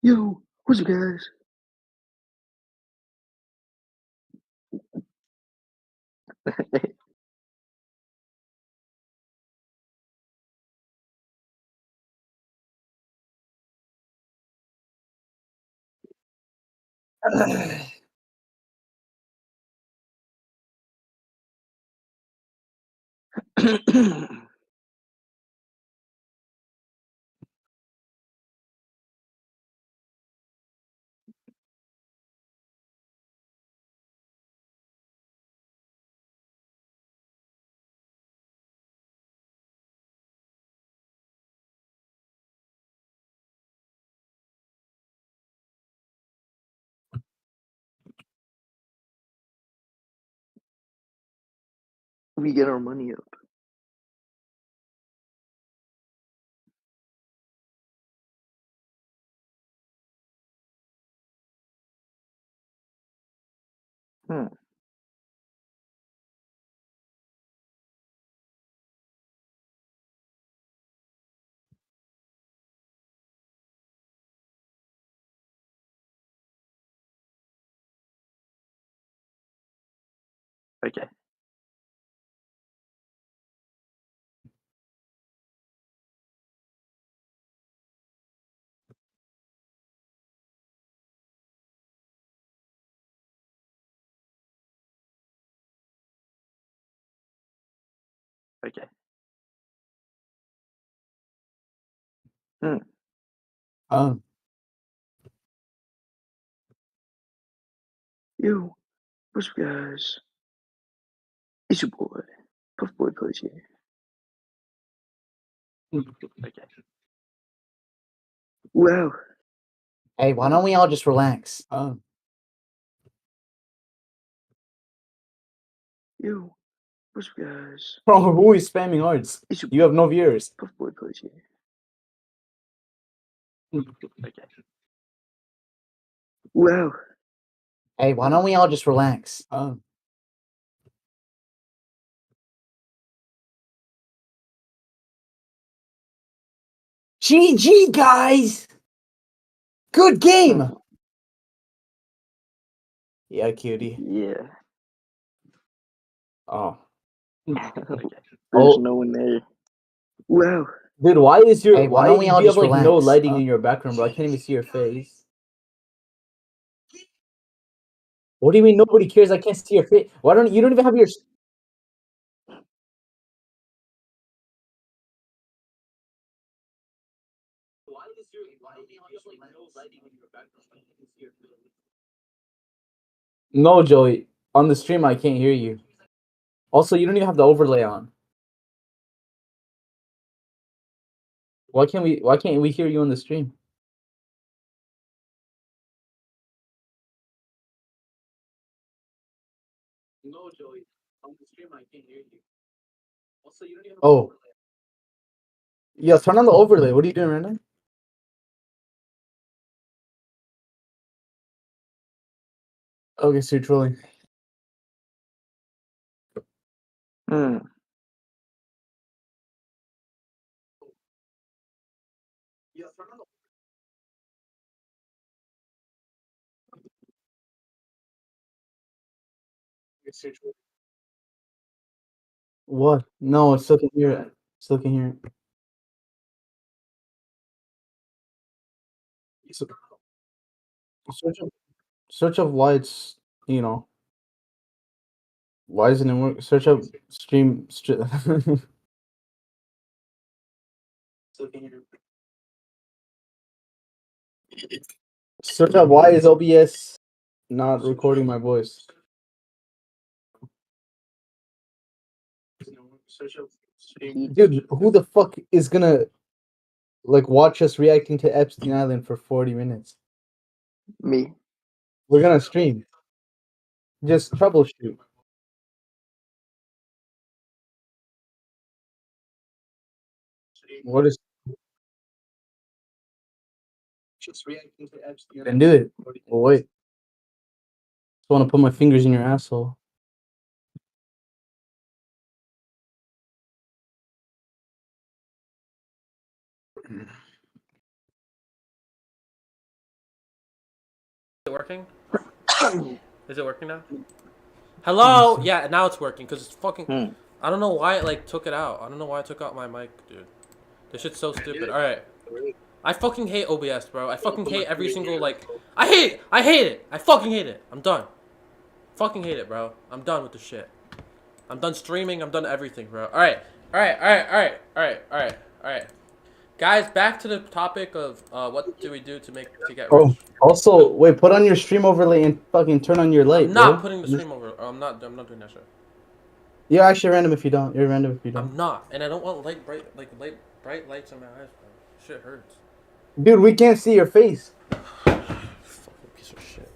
Yo, what's up, guys? We get our money up. Hmm. Okay. Okay. Hmm. Um, Yo, what's up, guys? It's your boy, Puff Boy Plays here. Okay. Wow. hey, why don't we all just relax? Yo, what's up, guys? Bro, who is spamming arts? It's your You have no viewers. Puff Boy Plays here. Okay. Wow. Hey, why don't we all just relax? GG, guys! Good game! Yeah, cutie. Yeah. Oh. There's Oh. no one there. Wow. Dude, why is your Hey, why why don't we do all you have just like no relax? lighting in your background, bro? I can't even see your face. What do you mean nobody cares? I can't see your face. Why don't you don't even have your No, Joey. On the stream I can't hear you. Also, you don't even have the overlay on. Why can't we hear you on the stream? No, Joey. On the stream I can't hear you. Also, you don't even have Oh. Yeah, turn on the overlay. What are you doing right now? Okay, so you're trolling. Hmm. Yeah, turn on the What? No, I still can hear it. Still can hear it. So, search up why it's why isn't it work? Search up stream. Still can hear it. Search up why is OBS not recording my voice? Dude, who the fuck is gonna like watch us reacting to Epstein Island for 40 minutes? Me. We're gonna stream. Just troubleshoot. What is just reacting to Epstein? Then do it. Well, wait. Just want to put my fingers in your asshole. working? Is it working now? Hello? Yeah, now it's working because it's fucking. I don't know why it like took it out. I don't know why I took out my mic, dude. This shit's so stupid. All right. I fucking hate OBS, bro. I fucking hate every single like. I hate it. I hate it. I fucking hate it. I'm done. Fucking hate it, bro. I'm done with this shit. I'm done streaming. I'm done everything, bro. All right. All right. All right. All right. All right. All right. All right. Guys, back to the topic of what do we do to get rich? Oh, also, wait, put on your stream overlay and fucking turn on your light, I'm not bro. putting the stream over. I'm not doing that shit. You're actually random if you don't. You're random if you don't. I'm not, and I don't want bright lights in my eyes, bro. Shit hurts. Dude, we can't see your face. Fucking piece of shit.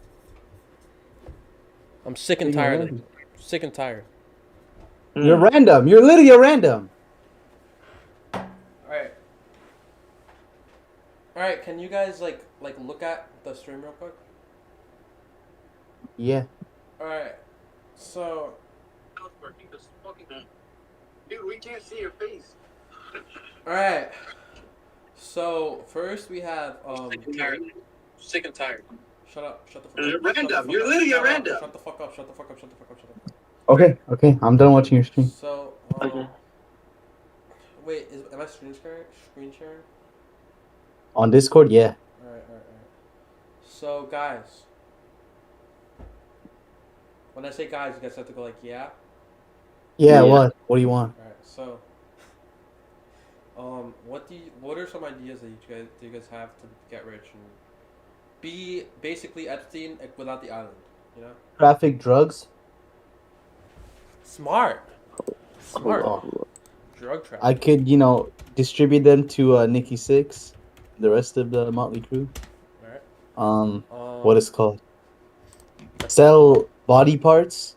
I'm sick and tired of it. Sick and tired. You're random. You're literally random. Alright. Alright, can you guys like look at the stream real quick? Yeah. Alright. So Dude, we can't see your face. alright. So first we have Sick and tired. Shut up. Shut the fuck You're up. random. You're literally random. Shut the fuck up. Shut the fuck up. Shut the fuck up. Shut the fuck up. Okay. I'm done watching your stream. So Okay. wait, am I screen sharing? On Discord, yeah. Alright. So guys, when I say guys, you guys have to go like yeah. Yeah, Yeah. what do you want? Alright, so what are some ideas that you guys have to get rich and be basically Epstien without the island, you know? Traffic drugs? Smart. Oh. Drug traffic. I could, distribute them to Nikki Six, the rest of the Motley Crew. Alright. What is it called? Sell body parts?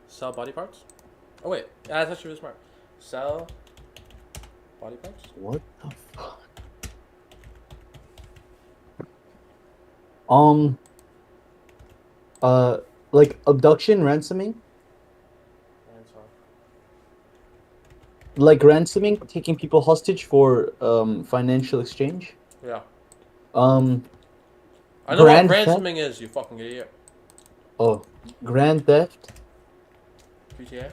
Sell body parts? Oh wait, that's actually really smart. Sell body parts? What the fuck? Like abduction, ransoming? Like ransoming, taking people hostage for financial exchange? Yeah. I know what Grand ransoming is, you fucking idiot. Oh, grand theft? GTA?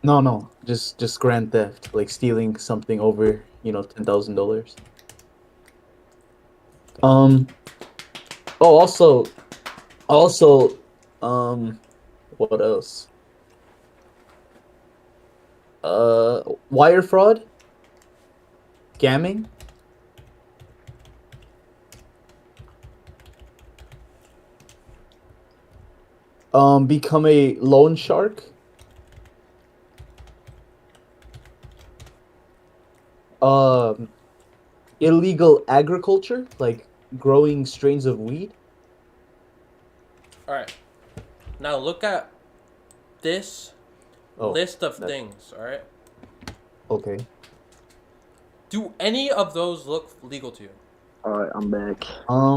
No, just grand theft, like stealing something over, $10,000. Oh, also, what else? Wire fraud, scamming. Become a loan shark. Illegal agriculture, like growing strains of weed. Alright. Now look at this list of things, alright? Okay. Do any of those look legal to you? Alright, I'm back.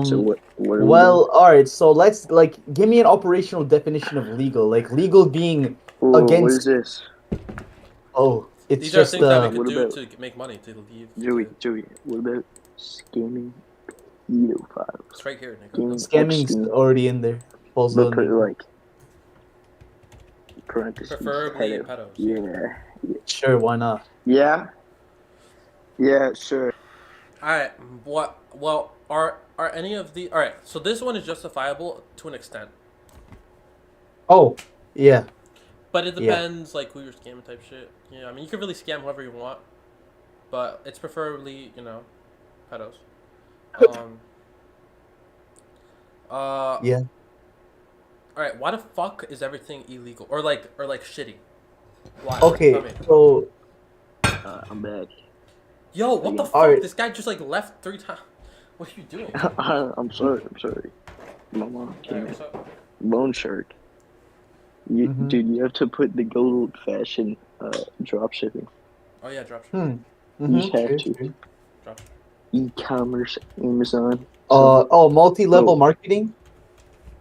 So what are we well, all right. So let's give me an operational definition of legal. Like legal being doing? Ooh, against. what is this? Oh, it's These just are things that we what could do about- to make money, to leave. Joey, what about scamming pedophiles? It's right here, Nico. scamming's Epstein, already in there. Falls but on put me. like parentheses. Preferably pedo. pedos. Yeah. Sure, why not? Yeah. Yeah, sure. Alright, well, are any of the... Alright, so this one is justifiable to an extent. Oh, yeah. But it depends, like, who you're scamming type shit. I mean, you can really scam whoever you want. But it's preferably, pedos. Yeah. Alright, why the fuck is everything illegal? Or like shitty? Why? Okay, Tell me. so I'm back. Yo, what the fuck? Alright. This guy just, like, left 3 times. What are you doing? I'm sorry. My mom came Alright, in. what's up? Loan shark. Dude, you have to put the good old fashioned drop shipping. Oh, yeah, drop ship. You just have True, to. true. Drop ship. E-commerce, Amazon. Multi-level marketing.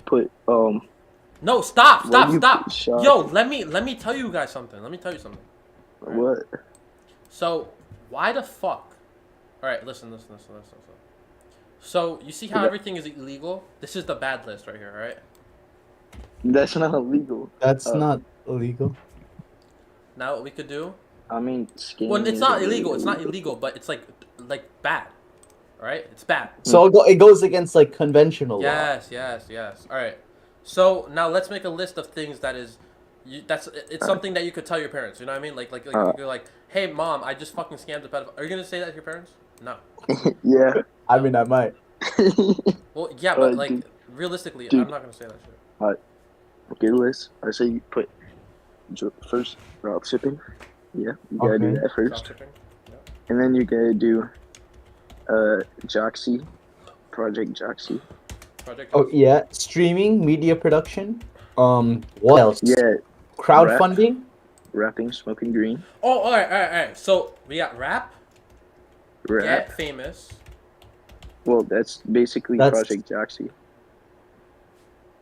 Put No, stop! Why you shot? Yo, let me tell you guys something. What? So, why the fuck? Alright, listen. So you see how Okay. everything is illegal? This is the bad list right here, right? That's not illegal. That's not illegal. Now what we could do? I mean, Well, scamming it's isn't not really illegal. It's not illegal, but it's like bad. All right, it's bad. So it goes against like conventional law. Yes. All right. So now let's make a list of things that is, it's something that you could tell your parents. You know what I mean? Like you're like, hey mom, I just fucking scammed a pedophile. Are you gonna say that to your parents? No. Yeah. I mean, I might. Well, yeah, but like dude. realistically, Dude. I'm not gonna say that shit. Okay, Liz. I say you put first drop shipping. Yeah, you gotta do Okay. that first, Dropshipping. and then you gotta do Joxy, Project Joxy. Project. Oh yeah, streaming, media production. What else? Yeah, Crowdfunding. rapping, smoking green, Oh, all right. So we got rap, rap. get famous. Well, that's basically That's- Project Joxy.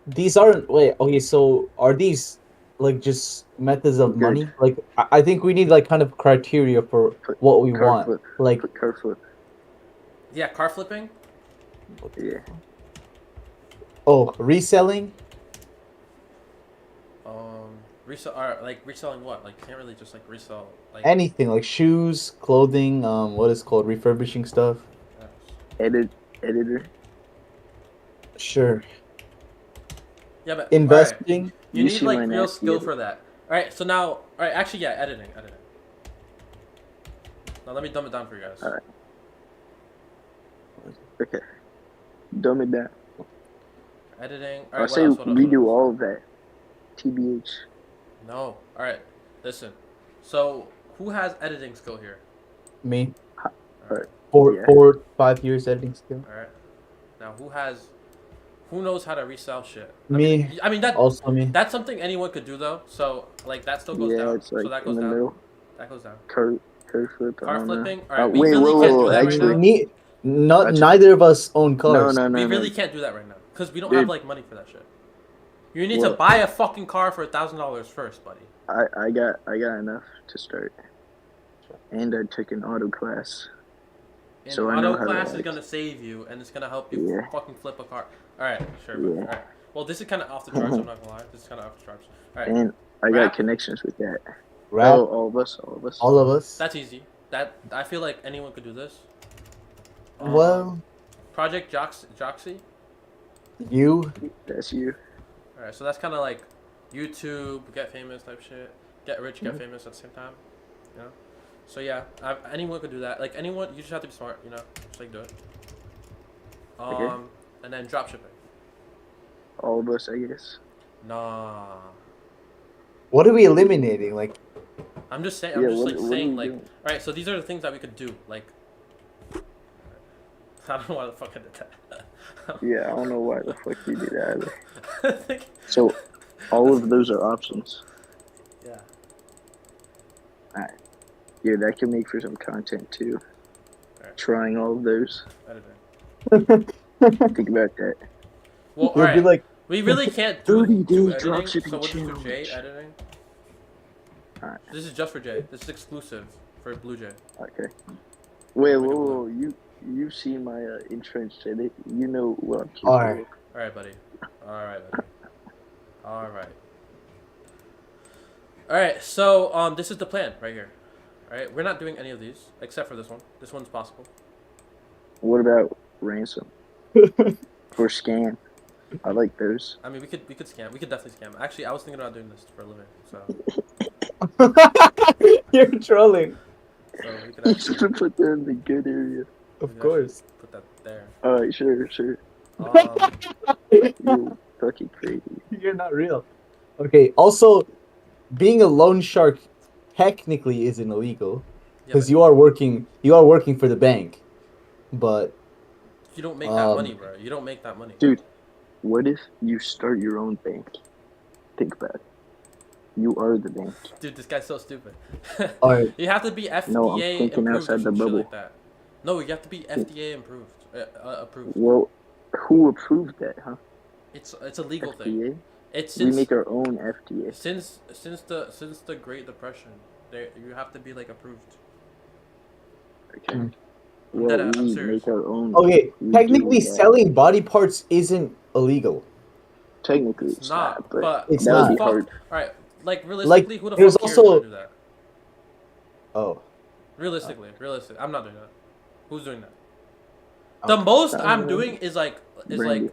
These aren't. Wait. Okay. So are these like just methods of Good. money? Like I think we need like kind of criteria for Put what we car want. flip. Like Put car flip. Yeah, car flipping. Yeah. reselling. Resell or like reselling what? Like you can't really just like resell like Anything like shoes, clothing. What is called refurbishing stuff. yes. Editor. Sure. Yeah, but Investing. alright. You You need see like my real nasty skill edit. for that. All right, so now, all right, actually, yeah, editing. Now let me dumb it down for you guys. Alright. Okay. Dumb it down. Editing. All I right, say what else? we do all of that. TBH. No. All right, listen. So who has editing skill here? Me. Alright. 5 years editing skill. All right. Now who knows how to resell shit? Me. I mean that. Also me. That's something anyone could do though. So like that still goes Yeah, down. it's like So that in goes the down. middle. That goes down. Car flip. I Car don't know. flipping. All right, we wait, really whoa, can't whoa, do that actually, right now. Actually- Neither of us own cars. No, We no. really can't do that right now because we don't Dude. have like money for that shit. You need to Well- buy a fucking car for $1,000 first, buddy. I got enough to start. And I took an auto class. And So I know auto how class that is works. gonna save you, and it's gonna help you Yeah. fucking flip a car. All right, sure. But, Yeah. all right. Well, this is kind of off the charts. I'm not gonna lie. This is kind of off the charts. All right. And I Rap? got connections with that. Rap. Oh, all of us. All of us. That's easy. That I feel like anyone could do this. Well, Project Joxy. you. That's you. All right, so that's kind of like YouTube, get famous type shit. Get rich, get famous at the same time. You know. So yeah, anyone could do that. Like anyone, you just have to be smart. You know, just like do it. Okay. And then drop shipping. All of us, I guess. Nah. What are we eliminating? Like, I'm just saying. I'm Yeah, just what- like what are saying we like. doing? All right, so these are the things that we could do. Like. I don't know why the fuck I did that. Yeah, I don't know why the fuck you did that either. I think- So, all of those are options. yeah. Yeah, that could make for some content too. Alright. Trying all of those. Editing. Think about that. Well, all you'll be right. like, We really can't do 30 do day editing. dropshipping So we'll just do Jay challenge. editing. Alright. This is just for Jay. This is exclusive for Blue Jay. Okay. Wait, Make it whoa. You've seen my entrenched edit. You know what I'm capable Alright. of. All right, buddy. All right, buddy. All right. All right. So this is the plan right here. All right, we're not doing any of these except for this one. This one's possible. What about ransom? Or scam? I like those. I mean, we could scam. We could definitely scam. Actually, I was thinking about doing this for a living. So you're trolling. we could You actually should have put that in the good area. Of course. put that there. Alright, sure. Um, You fucking crazy. You're not real. Okay. Also, being a loan shark technically isn't illegal yeah, because but you are working for the bank, but you don't make that money, bro. You don't make that money. Dude, what if you start your own bank? Think about it. You are the bank. Dude, this guy's so stupid. Alright. You have to be FDA No, I'm thinking approved or outside the some shit bubble. like that. No, you have to be FDA approved. Well, who approved that, huh? It's a legal thing. FDA? It's We since make our own FDA. since the Great Depression, you have to be like approved. Okay. I'm Well, dead ass. I'm we serious. make our own. Okay, We technically do that. selling body parts isn't illegal. Technically, It's not, but It's that would not. be fuck. hard. All right, like realistically, who the there's fuck here is gonna also- do that? Oh. Realistically, I'm not doing that. Who's doing that? Okay. The most I'm doing is Brandy.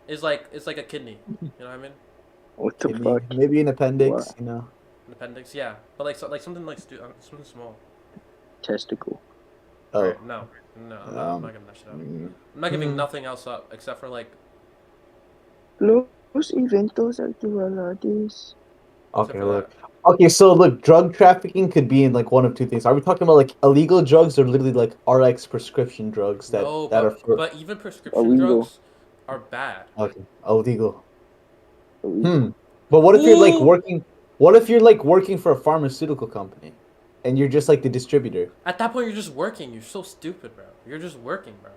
it's like a kidney. You know what I mean? What the Kidney, fuck? maybe an appendix, Wow. you know. An appendix, yeah. But like something like something small. Testicle. Oh. Right, no, I'm not giving that shit up. I'm not giving nothing else up except for like. Los eventos actuales. Okay, for look. Okay, so look, drug trafficking could be in like one of two things. Are we talking about like illegal drugs or literally like RX prescription drugs that No, that are for but even prescription Illegal. drugs are bad. okay, illegal? Illegal. But what if you're like Ooh. working? What if you're like working for a pharmaceutical company, and you're just like the distributor? At that point, you're just working. You're so stupid, bro. You're just working, bro.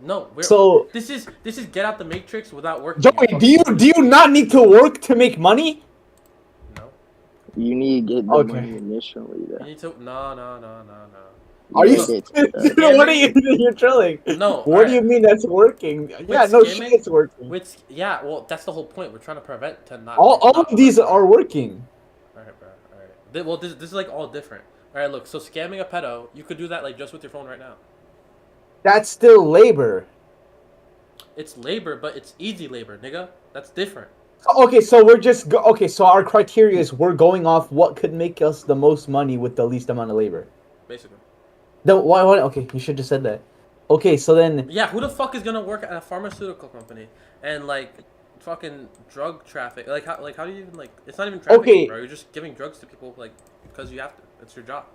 No, So this is get out the matrix without working. Joey, do you not need to work to make money? No. You need to get the Okay. money initially, You though. need to no. Are you? Yeah, What are you? You're trolling. No, What do alright. you mean that's working? Yeah, no skimming- shit, it's working. Yeah, well, that's the whole point. We're trying to prevent to not. All not of these work. are working. All right, bro. All right. Well, this is like all different. All right, look. So scamming a pedo, you could do that like just with your phone right now. That's still labor. It's labor, but it's easy labor, nigga. That's different. Okay, so we're just okay. So our criteria is we're going off what could make us the most money with the least amount of labor. Basically. Then why? Okay, you should have said that. Okay, so then Yeah, who the fuck is gonna work at a pharmaceutical company and like fucking drug traffic? Like how do you even like? It's not even trafficking, Okay. bro. You're just giving drugs to people like because you have to. It's your job.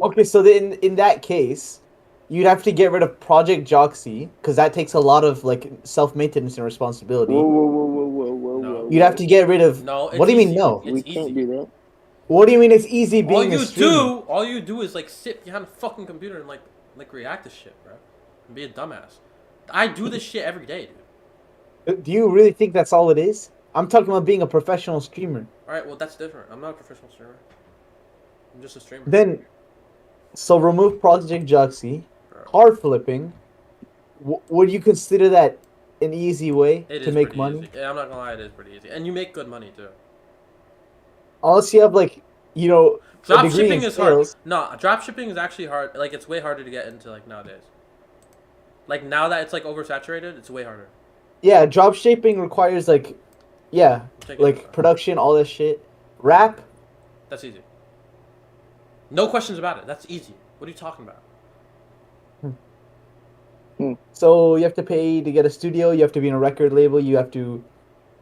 okay, so then in that case, you'd have to get rid of Project Joxy because that takes a lot of like self-maintenance and responsibility. Whoa. You'd have to get rid of. No. What do you mean easy. no? It's We easy. can't do that. What do you mean it's easy being a streamer? All you do is like sit behind a fucking computer and like react to shit, bro, and be a dumbass. I do this shit every day, dude. Do you really think that's all it is? I'm talking about being a professional streamer. All right, well that's different. I'm not a professional streamer. I'm just a streamer. Then, so remove Project Joxy, Bro. car flipping. Would you consider that an easy way It to is make pretty money? easy. Yeah, I'm not gonna lie, it is pretty easy, and you make good money too. Unless you have like, you know, a Drop degree shipping in is hard. sales. No, drop shipping is actually hard. Like it's way harder to get into like nowadays. Like now that it's like oversaturated, it's way harder. Yeah, drop shipping requires like, yeah, Take it like back. production, all this shit. Rap. That's easy. No questions about it. That's easy. What are you talking about? So you have to pay to get a studio. You have to be in a record label. You have to,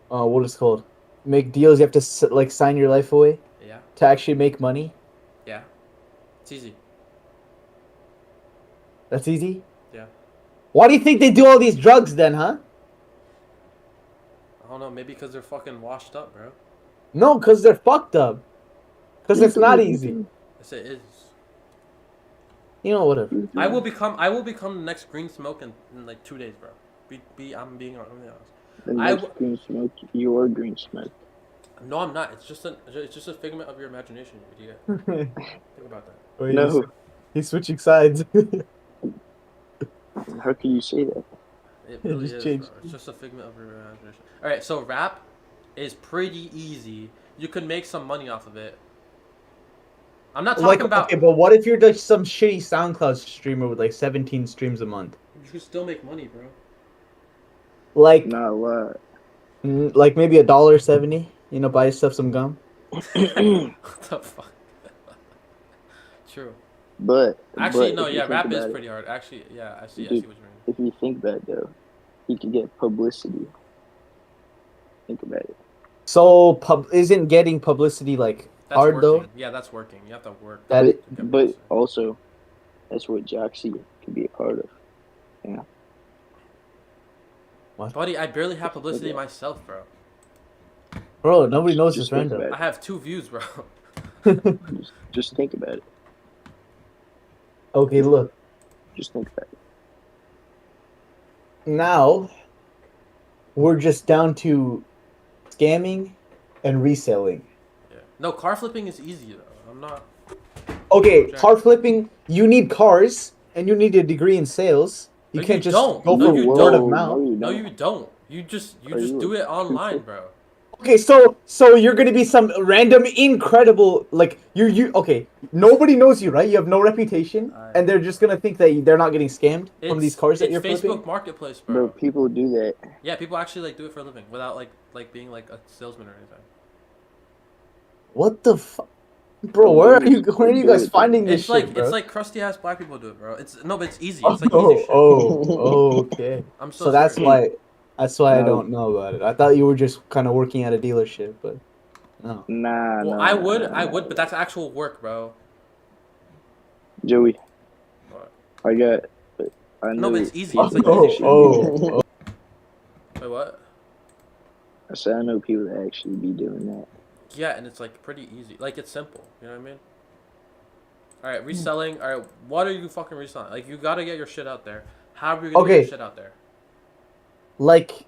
what is it called? Make deals. You have to like sign your life away Yeah, to actually make money. yeah. It's easy. That's easy. Yeah. Why do you think they do all these drugs then, huh? I don't know. Maybe because they're fucking washed up, bro. No, because they're fucked up. Because it's not easy. Yes, it is. You know, whatever. I will become the next Green Smoke in like 2 days, bro. I'm being honest. The next green smoke, your green smoke. No, I'm not. It's just a figment of your imagination, you idiot. Think about that. Wait, No. he's switching sides. How can you say that? It really just is, changed. bro. It's just a figment of your imagination. All right, so rap is pretty easy. You can make some money off of it. I'm not talking Like, about. okay, but what if you're like some shitty SoundCloud streamer with like 17 streams a month? You can still make money, bro. Like, Not a lot. like maybe $1.70. You know, buy yourself some gum. What the fuck? True. But Actually, but no. if you Yeah, think rap is about it- pretty hard. Actually, yeah. I see Dude. what you mean. If you think about it, though, you can get publicity. Think about it. So, isn't getting publicity like That's hard working. though? Yeah, that's working. You have to work. That to is- get But publicity. also, that's what Joxy can be a part of. Buddy, I barely have publicity myself, bro. Bro, nobody knows Just this think random. I have 2 views, bro. Just think about it. Okay, look. Just think about it. Now, we're just down to scamming and reselling. Yeah. No, car flipping is easy though. I'm not. Okay, Jack. car flipping. You need cars, and you need a degree in sales. You No, can't you just don't. go No, for you word of don't. mouth. No, you don't. You just Are you do a it online, trooper? bro. Okay, so you're gonna be some random incredible like you okay. Nobody knows you, right? You have no reputation, and they're just gonna think that they're not getting scammed from these cars that It's you're flipping. Facebook Marketplace, Bro, bro. people do that. Yeah, people actually like do it for a living without like being like a salesman or anything. What the fuck, bro? Where are you? Where are you Do guys it. finding this shit, bro? It's like crusty ass black people do it, bro. It's no, but it's easy. It's like easy Oh, shit. oh, okay. I'm so So that's serious. why I No. don't know about it. I thought you were just kind of working at a dealership, but no. Nah, Well, no, I nah, would, nah, I nah. would, but that's actual work, bro. Joey, What? I got. I No, know. but it's easy. Oh, It's like oh, easy shit. oh, Wait, what? I said I know people that actually be doing that. Yeah, and it's like pretty easy. Like it's simple. You know what I mean? All right, reselling. All right, what are you fucking reselling? Like you gotta get your shit out there. How are you gonna get Okay. your shit out there? like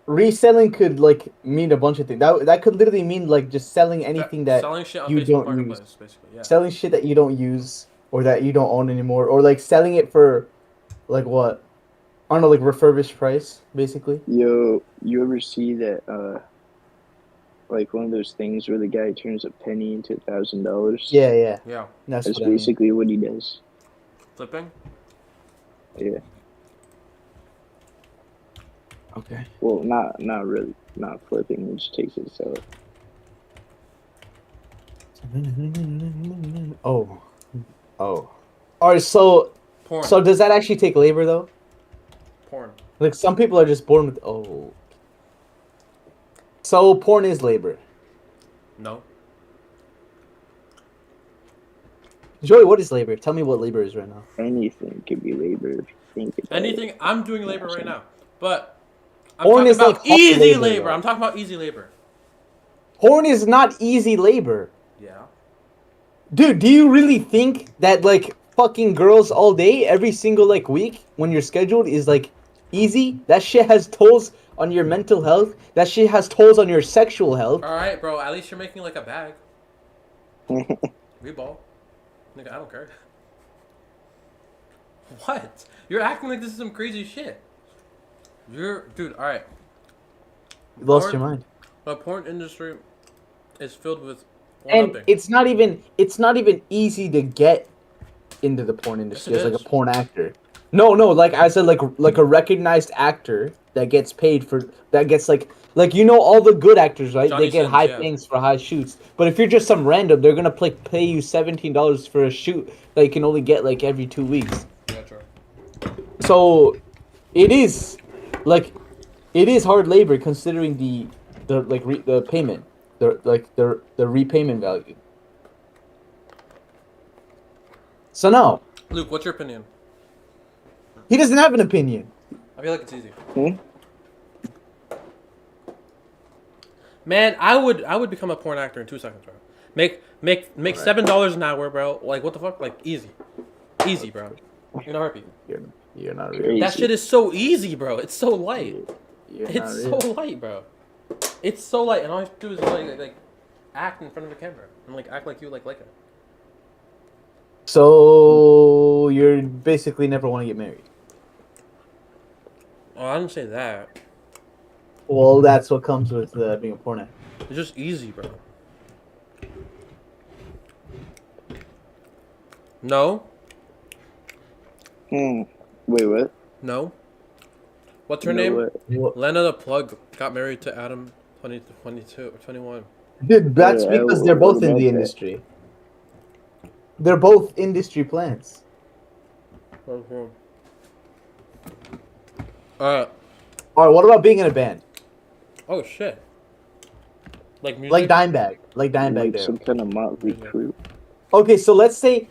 reselling could like mean a bunch of things. That could literally mean like just selling anything that Selling shit on you Facebook don't Marketplace, use. basically. Yeah. Selling shit that you don't use or that you don't own anymore, or like selling it for like what? I don't know, like refurbished price, basically. Yo, you ever see that? Like one of those things where the guy turns a penny into $1,000. Yeah, yeah. Yeah. That's That's what I mean. basically what he does. Flipping. Yeah. Okay. Well, not really. Not flipping. He just takes it so. Oh. Oh. Alright, so Porn. so does that actually take labor though? Porn. Like some people are just born with oh. So porn is labor. No. Joey, what is labor? Tell me what labor is right now. Anything could be labor if you think about Anything. it. I'm doing labor right now, but I'm Porn talking is about like hard easy labor, labor. though. I'm talking about easy labor. Porn is not easy labor. Yeah. Dude, do you really think that like fucking girls all day, every single like week when you're scheduled is like easy? That shit has tolls on your mental health. That shit has tolls on your sexual health. All right, bro. At least you're making like a bag. We ball. Nigga, I don't care. What? You're acting like this is some crazy shit. Dude. All right. You lost your mind. The porn industry is filled with And one-upping. it's not even easy to get into the porn industry Yes, as it like is. a porn actor. No, like as a like a recognized actor that gets paid for that gets like you know all the good actors, right? Johnny They get Sins, high yeah. things for high shoots. But if you're just some random, they're gonna pay you $17 for a shoot that you can only get like every 2 weeks. Yeah, true. So it is hard labor considering the the payment, the repayment value. So no, Luke, what's your opinion? he doesn't have an opinion. I feel like it's easy. Hmm? Man, I would become a porn actor in 2 seconds, bro. Make $7 an hour, bro. Like what the fuck? Like easy, bro. In a heartbeat. You're not real. Crazy. That shit is so easy, bro. It's so light. You're not It's real. so light, bro. It's so light, and all you have to do is like act in front of a camera and like act like you like it. So you're basically never want to get married. Oh, I didn't say that. Well, that's what comes with being a porn actor. It's just easy, bro. No. Wait, what? No. What's her You know name? what? Lena the Plug got married to Adam 22 or 21. Dude, that's Yeah, because they're what both in about the that? industry. They're both industry plants. Alright. Alright, what about being in a band? Oh shit. Like music? Like Dimebag. Like Dimebag Like there. some kind of motley crew. Okay, so let's say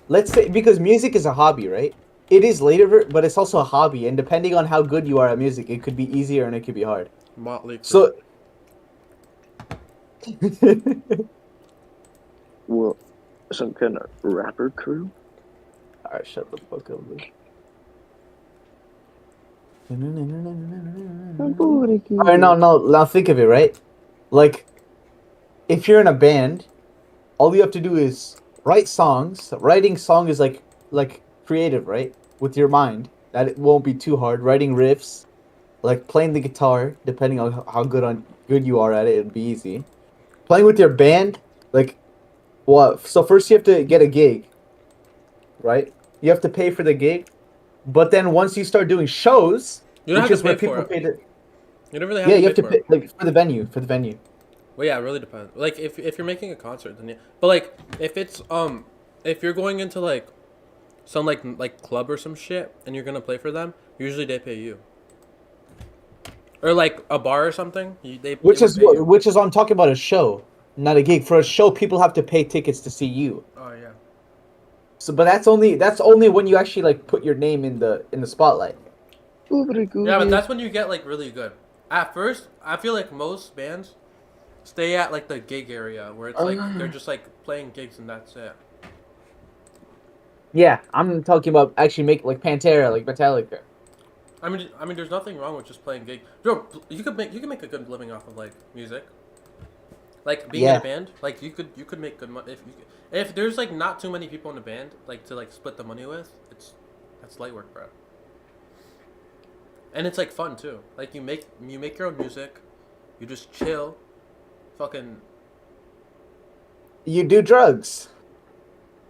because music is a hobby, right? It is labor, but it's also a hobby, and depending on how good you are at music, it could be easier and it could be hard. Motley Crue. So Well, some kind of rapper crew. alright, shut the fuck up, Luke. Alright, no, now think of it, right? Like, if you're in a band, all you have to do is write songs. Writing song is like creative, right? With your mind. That it won't be too hard. Writing riffs, like playing the guitar, depending on how good you are at it, it'd be easy. Playing with your band, like what? So first you have to get a gig, right? You have to pay for the gig, but then once you start doing shows, You don't which have is to where pay for people it. pay the You don't really have yeah, to you pay have to for pay it. like for the venue. Well, yeah, it really depends. Like if you're making a concert, then yeah. But like if it's if you're going into like some like club or some shit and you're gonna play for them, usually they pay you. Or like a bar or something, they would pay you. Which is I'm talking about a show, not a gig. For a show, people have to pay tickets to see you. Oh yeah. So, but that's only when you actually like put your name in the spotlight. Yeah, but that's when you get like really good. At first, I feel like most bands stay at like the gig area where it's like they're just like playing gigs and that's it. Yeah, I'm talking about actually make like Pantera, like Metallica. I mean, there's nothing wrong with just playing gig. Bro, you can make a good living off of like music. Like being in a Yeah, band, like you could make good money if there's like not too many people in the band like to like split the money with. That's light work, bro. And it's like fun too. Like you make your own music, you just chill, fucking. you do drugs.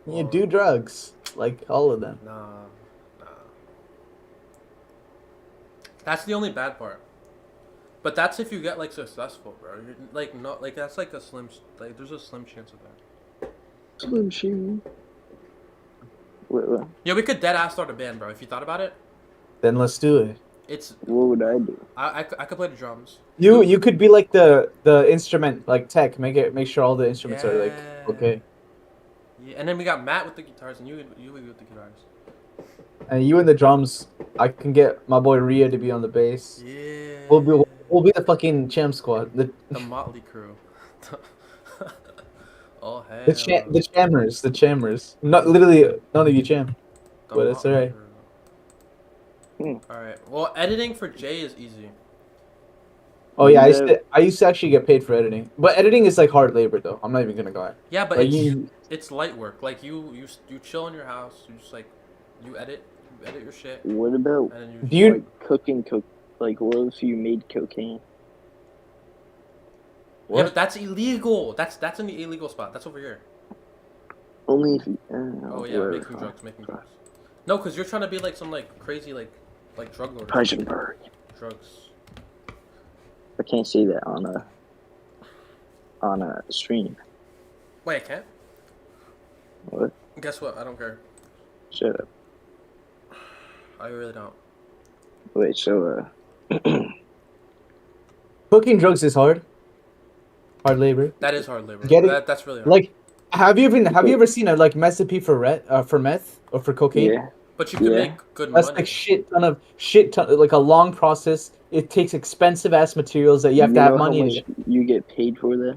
You Well, do drugs, like all of them. nah, nah. That's the only bad part. But that's if you get like successful, bro. You're, like not like that's like a like there's a slim chance of that. Slim Shady. What? Yeah, we could dead ass start a band, bro. If you thought about it, Then let's do it. it's What would I do? I could play the drums. You could be like the instrument like tech. Make sure all the instruments are like Yeah. okay. Yeah, and then we got Matt with the guitars and you with the guitars. And you and the drums, I can get my boy Ria to be on the bass. Yeah. We'll be the fucking champ squad. The Motley Crew. Oh hell. The chammers. Not literally none of you champ, The but it's Motley alright. Crew. All right. Well, editing for Jay is easy. Oh yeah, Yeah. I used to actually get paid for editing, but editing is like hard labor though. I'm not even gonna lie. Yeah, but Like it's light work. Like you chill in your house. You just like you edit your shit, What about and then you. do you like cooking? Like, what if you made cocaine? Yeah, what? but that's illegal. That's in the illegal spot. That's over here. Only if you. Oh yeah, whatever, making fine. drugs, making drugs. No, cause you're trying to be like some like crazy like drug lord. Heisenberg. Drugs. I can't say that on a stream. Wait, I can't. What? Guess what? I don't care. Shut up. I really don't. Wait. So Cooking drugs is hard. Hard labor. That is hard labor. Getting That's really hard. like have you ever seen a like recipe for meth or for cocaine? yeah. But you can Yeah. make good That's money. like shit ton like a long process. It takes expensive ass materials that you have to have know money how to much you get paid for that?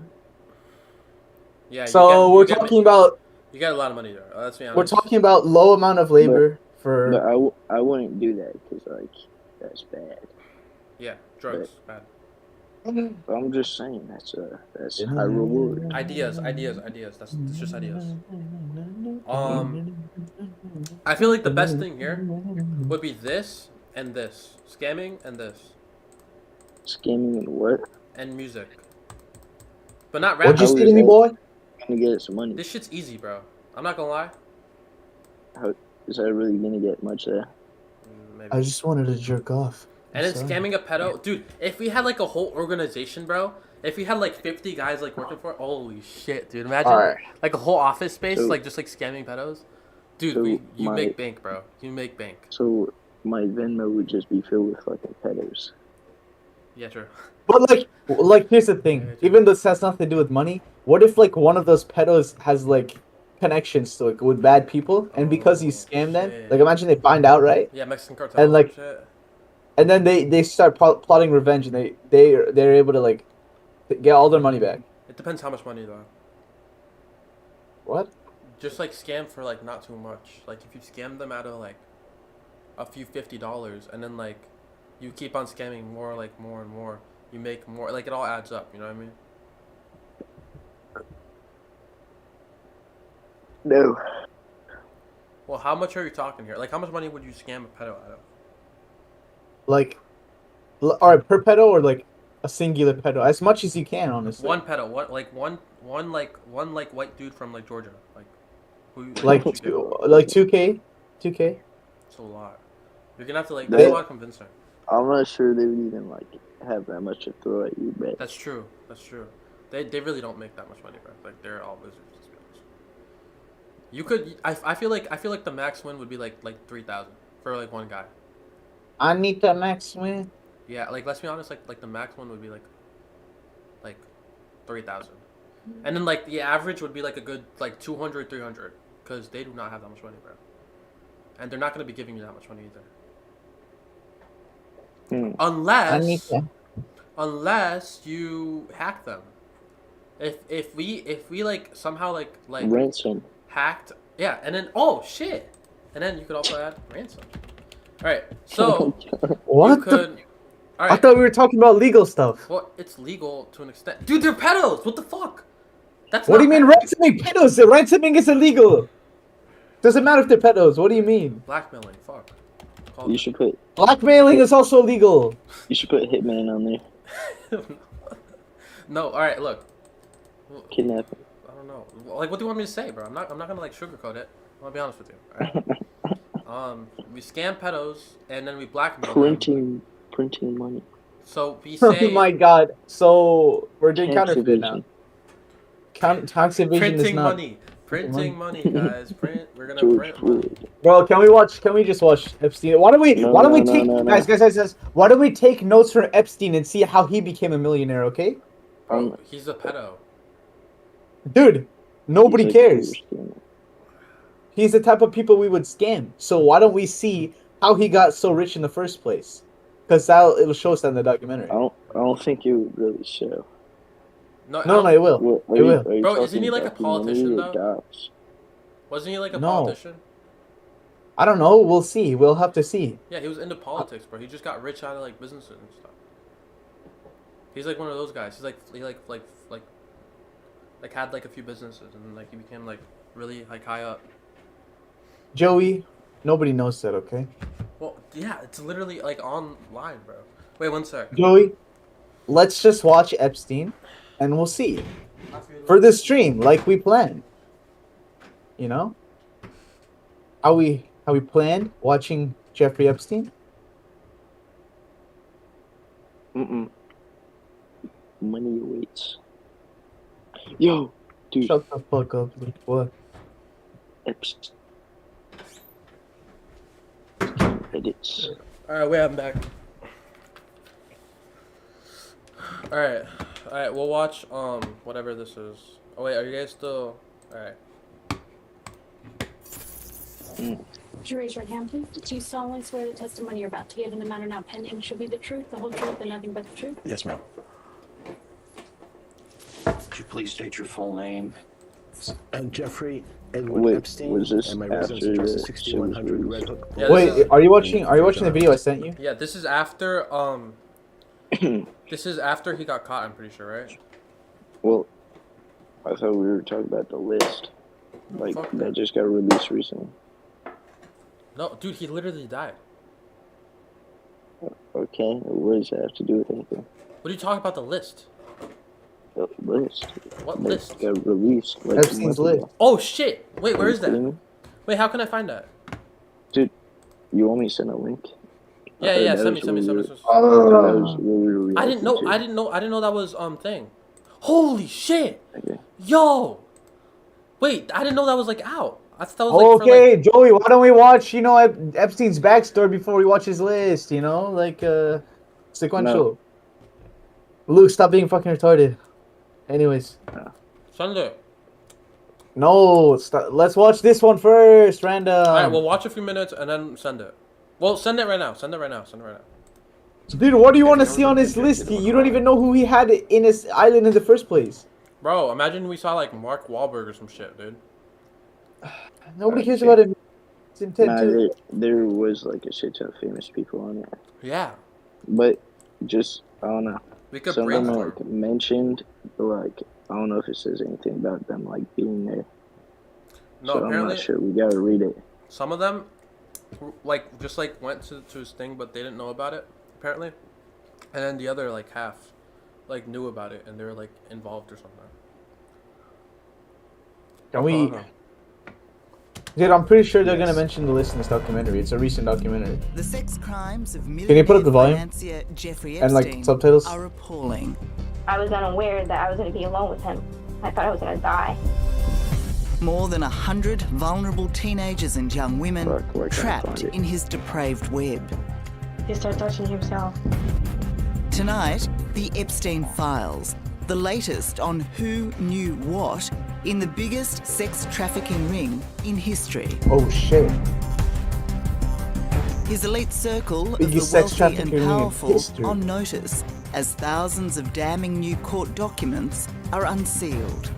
Yeah. So we're talking about You get a lot of money there. Let's be honest. we're talking about low amount of labor for But I wouldn't do that because like that's bad. Yeah, drugs. Bad. But I'm just saying that's high reward. Ideas. That's just ideas. I feel like the best thing here would be this and this. Scamming and this. Scamming and what? And music. But not rap. What'd you How say is to me, that boy? gonna get some money? This shit's easy, bro. I'm not gonna lie. How is that really gonna get much there? Maybe. I just wanted to jerk off. And then scamming a pedo, dude. If we had like a whole organization, bro. If we had like 50 guys like working for it, holy shit, dude. Imagine Alright. like a whole office space, So- like just like scamming pedos. Dude, So you my- make bank, bro. You make bank. So my Venmo would just be filled with fucking pedos. Yeah, sure. But like here's the thing. Even though this has nothing to do with money, what if like one of those pedos has like connections to like with bad people, and because you Oh, scam them, shit. like imagine they find out, right? Yeah, Mexican cartel And, like, shit. And then they start plotting revenge, and they're able to like get all their money back. It depends how much money though. What? Just like scam for like not too much. Like if you scam them out of like a few $50, and then like you keep on scamming more, like more and more, you make more. Like it all adds up. You know what I mean? No. Well, how much are you talking here? Like, how much money would you scam a pedo out of? Like, alright, per pedo or like a singular pedo? As much as you can, honestly. One pedo. What? Like one like white dude from like Georgia. Like, who? Like, would you give? like 2K? 2K? It's a lot. You're gonna have to like. They- That's a lot of convincing. I'm not sure they would even like have that much to throw at you, but That's true. That's true. They really don't make that much money, bro. Like they're all losers. Let's be honest. You could. I feel like the max win would be like 3,000 for like one guy. I need the max win. Yeah, like let's be honest. Like the max one would be like 3,000, and then like the average would be like a good like 200, 300, because they do not have that much money, bro. And they're not gonna be giving you that much money either. Unless you hack them. If we like somehow like ransom. hacked, yeah, and then oh shit, and then you could also add ransom. All right, so What you could. All I right, thought we were talking about legal stuff. well, it's legal to an extent, dude. They're pedos. What the fuck? That's What do you not mean bad. ransoming pedos? Ransoming is illegal. Doesn't matter if they're pedos. What do you mean? Blackmailing? Fuck. You should put Blackmailing is also illegal. hitman on there. No, all right. Look, Kidnapping. I don't know. Like, what do you want me to say, bro? I'm not gonna like sugarcoat it. I'm gonna be honest with you. All right? We scam pedos and then we blackmail them. Printing money. So we say Oh my god. So we're doing Tax counterfeit now. evasion. Tax evasion is printing not. money. Printing money, guys. We're gonna George print money. Floyd. Bro, can we just watch Epstein? Why don't we take guys, why don't we take notes from Epstein and see how he became a millionaire, okay? Bro, he's a pedo. Dude, nobody He's like, cares. He's the type of people we would scam. So why don't we see how he got so rich in the first place? Because it will show us that in the documentary. I don't think it would really show. No, it will. What, It will. Bro, isn't he like a politician though? Docs? Wasn't he like a No. politician? I don't know. We'll see. We'll have to see. Yeah, he was into politics, bro. He just got rich out of like businesses and stuff. He's like one of those guys. He had like a few businesses and like he became like really like high up. Joey, nobody knows that, okay? Well, yeah, it's literally like online, bro. Wait, one sec. Joey, let's just watch Epstein, and we'll see. For the stream, like we planned. You know? How we planned watching Jeffrey Epstein? Money awaits. Yo, dude. Shut the fuck up, Luke. What? Epstein. Edits. Alright, wait, I'm back. Alright, we'll watch whatever this is. Oh wait, are you guys still alright. Would you raise your hand, please? Do you solemnly swear the testimony you're about to give in the matter now pending shall be the truth, the whole truth, and nothing but the truth? Yes, ma'am. Could you please state your full name? Jeffrey Edward Wait, Epstein, was this and my residence after address the is 6100 Red Hook. Yeah, Wait, are you watching the video I sent you? Yeah, this is after this is after he got caught, I'm pretty sure, right? Well, I thought we were talking about the list. Like, Fuck that that. just got released recently. No, dude, he literally died. Okay, what does that have to do with anything? What are you talking about the list? The list. What That list? got released. Like, Epstein's a month list. ago. Oh shit! Wait, where Are you is that? kidding me? Wait, how can I find that? You want me to send a link? Yeah, Okay, yeah, that send me, was send me, what send we me. were- Oh. That was what we were I didn't know, reacting to. I didn't know that was thing. Holy shit! Okay. Yo! Wait, I didn't know that was like out. I thought that was like Okay, Joey, why don't we watch, Epstein's backstory before we watch his list, like, sequential. Luke, stop being fucking retarded. Anyways. Sunday. No, let's watch this one first, random. Alright, we'll watch a few minutes and then send it. Well, send it right now. Send it right now. Send it right now. Dude, what do you want to see on his list? You don't even know who he had in his island in the first place. Bro, imagine we saw like Mark Wahlberg or some shit, dude. Nobody cares about him. It's intent Nah, too. there was like a shit ton of famous people on it. Yeah. But just, I don't know. We could Some of them brainstorm. like mentioned, but like, I don't know if it says anything about them like being there. No, So I'm apparently not sure. We gotta read it. some of them, like just like went to his thing, but they didn't know about it apparently, and then the other like half, like knew about it and they were like involved or something. Can we? Uh-huh. Dude, I'm pretty sure they're Yes. gonna mention the list in this documentary. It's a recent documentary. The sex crimes of Can you put up the volume? financier Jeffrey And, like, Epstein subtitles? are appalling. I was unaware that I was going to be alone with him. I thought I was going to die. More than 100 vulnerable teenagers and young women Fuck, where can I trapped find it? in his depraved web. He started touching himself. Tonight, the Epstein Files, the latest on who knew what in the biggest sex trafficking ring in history. Oh shit. His elite circle of Biggest the sex wealthy trafficking and ring in powerful history. on notice as thousands of damning new court documents are unsealed.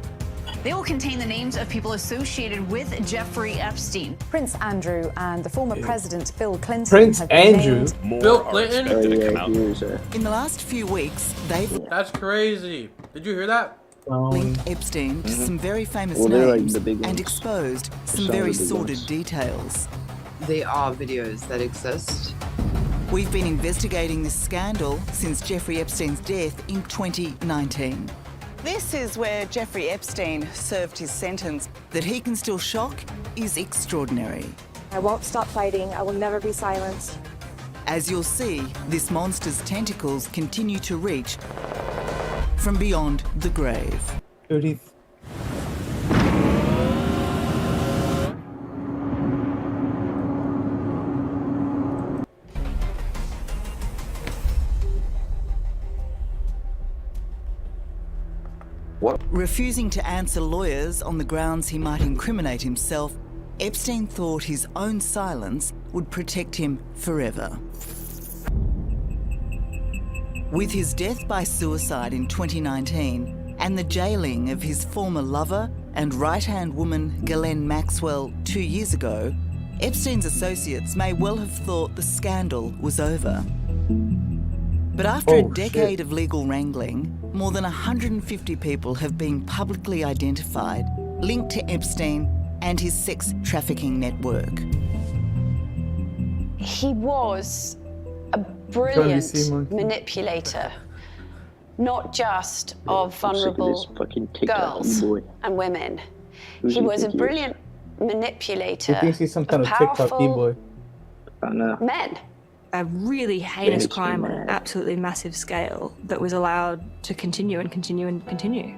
They will contain the names of people associated with Jeffrey Epstein. Prince Andrew and the former President Bill Clinton. Prince have been Andrew? named. Bill Clinton? Oh yeah, he was In the last few weeks, they've That's crazy. Did you hear that? linked Epstein to some very famous Well, they're, like, names the big and ones. exposed some Some of very the big sordid ones. details. They are videos that exist. We've been investigating this scandal since Jeffrey Epstein's death in 2019. This is where Jeffrey Epstein served his sentence. That he can still shock is extraordinary. I won't stop fighting. I will never be silenced. As you'll see, this monster's tentacles continue to reach from beyond the grave. Dude, he... Refusing to answer lawyers on the grounds he might incriminate himself, Epstein thought his own silence would protect him forever. With his death by suicide in 2019 and the jailing of his former lover and right-hand woman Ghislaine Maxwell 2 years ago, Epstein's associates may well have thought the scandal was over. But after a decade of legal wrangling, more than 150 people have been publicly identified, linked to Epstein and his sex trafficking network. He was a brilliant manipulator, not just of vulnerable girls and women. He was a brilliant manipulator He thinks he's some kind of of TikTok powerful B-boy. I know. men. A really heinous Makes me crime on an mad. absolutely massive scale that was allowed to continue and continue and continue.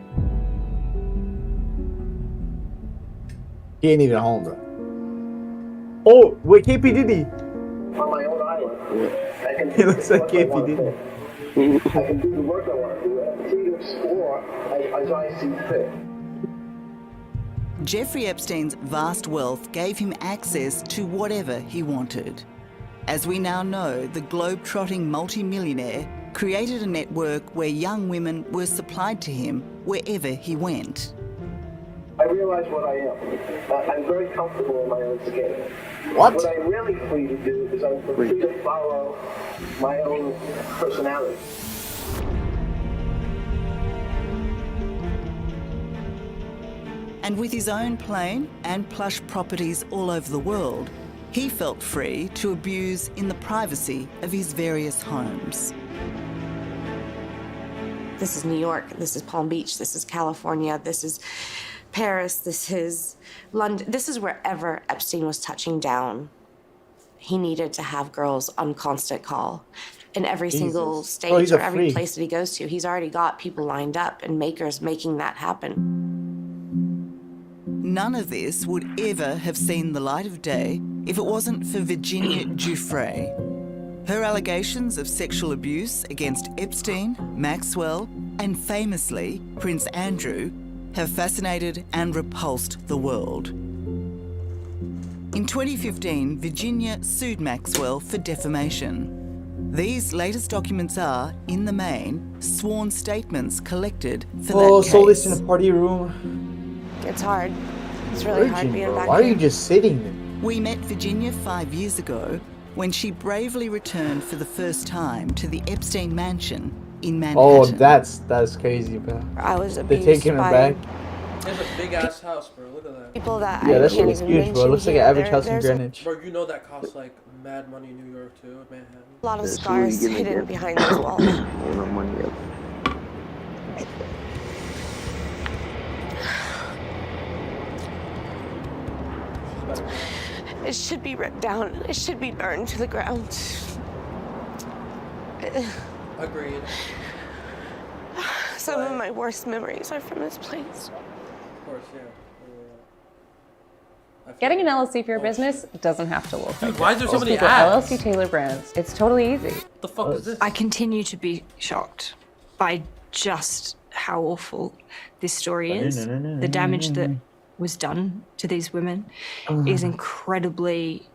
He ain't even home, bro. Oh, wait, KP Diddy. On my own island, I can He looks like KP Diddy. I can do the work I want to do, free to explore as I see fit. Jeffrey Epstein's vast wealth gave him access to whatever he wanted. As we now know, the globe-trotting multimillionaire created a network where young women were supplied to him wherever he went. I realize what I am. I'm very comfortable in my own skin. What? What I'm really free to do is I'm free to follow my own personality. And with his own plane and plush properties all over the world, he felt free to abuse in the privacy of his various homes. This is New York. This is Palm Beach. This is California. This is Paris. This is London. This is wherever Epstein was touching down. He needed to have girls on constant call. In every single state he's or a every freak. place that he goes to, he's already got people lined up and makers making that happen. None of this would ever have seen the light of day if it wasn't for Virginia Giuffre. Her allegations of sexual abuse against Epstein, Maxwell, and famously Prince Andrew have fascinated and repulsed the world. In 2015, Virginia sued Maxwell for defamation. These latest documents are, in the main, sworn statements collected for that case. So this in a party room. It's hard. It's really hard Virgin, being bro. back Why are here. you just sitting there? We met Virginia 5 years ago when she bravely returned for the first time to the Epstein mansion in Manhattan. Oh, that's crazy, bro. I was They're abused taking her by back. He has a big ass house, bro. Look at that. People that Yeah, I that shit can't is even huge, bro. mention Looks like an here. average house in There's Greenwich. Bro, you know that costs like mad money in New York too, Manhattan. a lot of That's where you scars gonna hidden get behind those walls. all the money up. It should be ripped down. It should be burned to the ground. Agreed. Some of my worst memories are from this place. Of course, yeah. Getting an LLC for your business doesn't have to look Dude, like why is there so Just many Google ads? LLC Taylor Brands. It's totally easy. What the fuck is this? I continue to be shocked by just how awful this story is. The damage that was done to these women is incredibly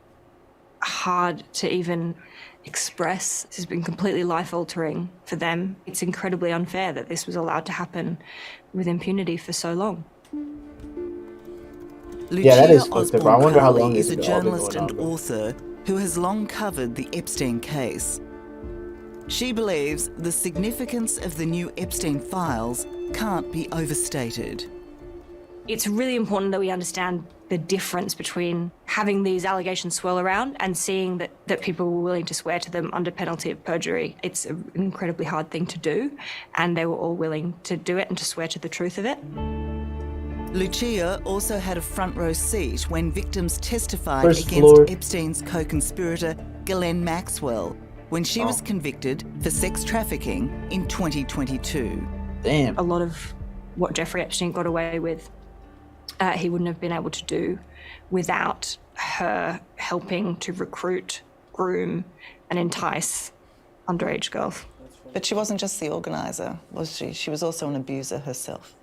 hard to even express. This has been completely life-altering for them. It's incredibly unfair that this was allowed to happen with impunity for so long. Yeah, that is Lucia fucked up. I wonder how long Osborne-Crowley is a this has all been journalist going and on, bro. author who has long covered the Epstein case. She believes the significance of the new Epstein files can't be overstated. It's really important that we understand the difference between having these allegations swirl around and seeing that people were willing to swear to them under penalty of perjury. It's an incredibly hard thing to do, and they were all willing to do it and to swear to the truth of it. Lucia also had a front row seat when victims testified First against floor. Epstein's co-conspirator, Ghislaine Maxwell, when she was convicted for sex trafficking in 2022. Damn. A lot of what Jeffrey Epstein got away with, he wouldn't have been able to do without her helping to recruit, groom, and entice underage girls. But she wasn't just the organizer, was she? She was also an abuser herself.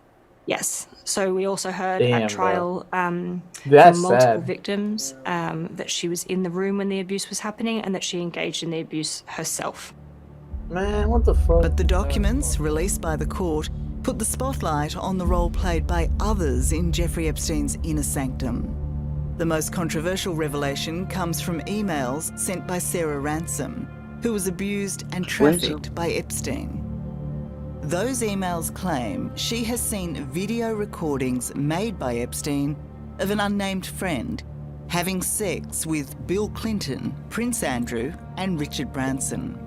Yes. So we also heard Damn, at trial from That's multiple sad. victims that she was in the room when the abuse was happening and that she engaged in the abuse herself. Man, what the fuck? But the documents released by the court put the spotlight on the role played by others in Jeffrey Epstein's inner sanctum. The most controversial revelation comes from emails sent by Sarah Ransom, who was abused and trafficked by Epstein. Those emails claim she has seen video recordings made by Epstein of an unnamed friend having sex with Bill Clinton, Prince Andrew, and Richard Branson.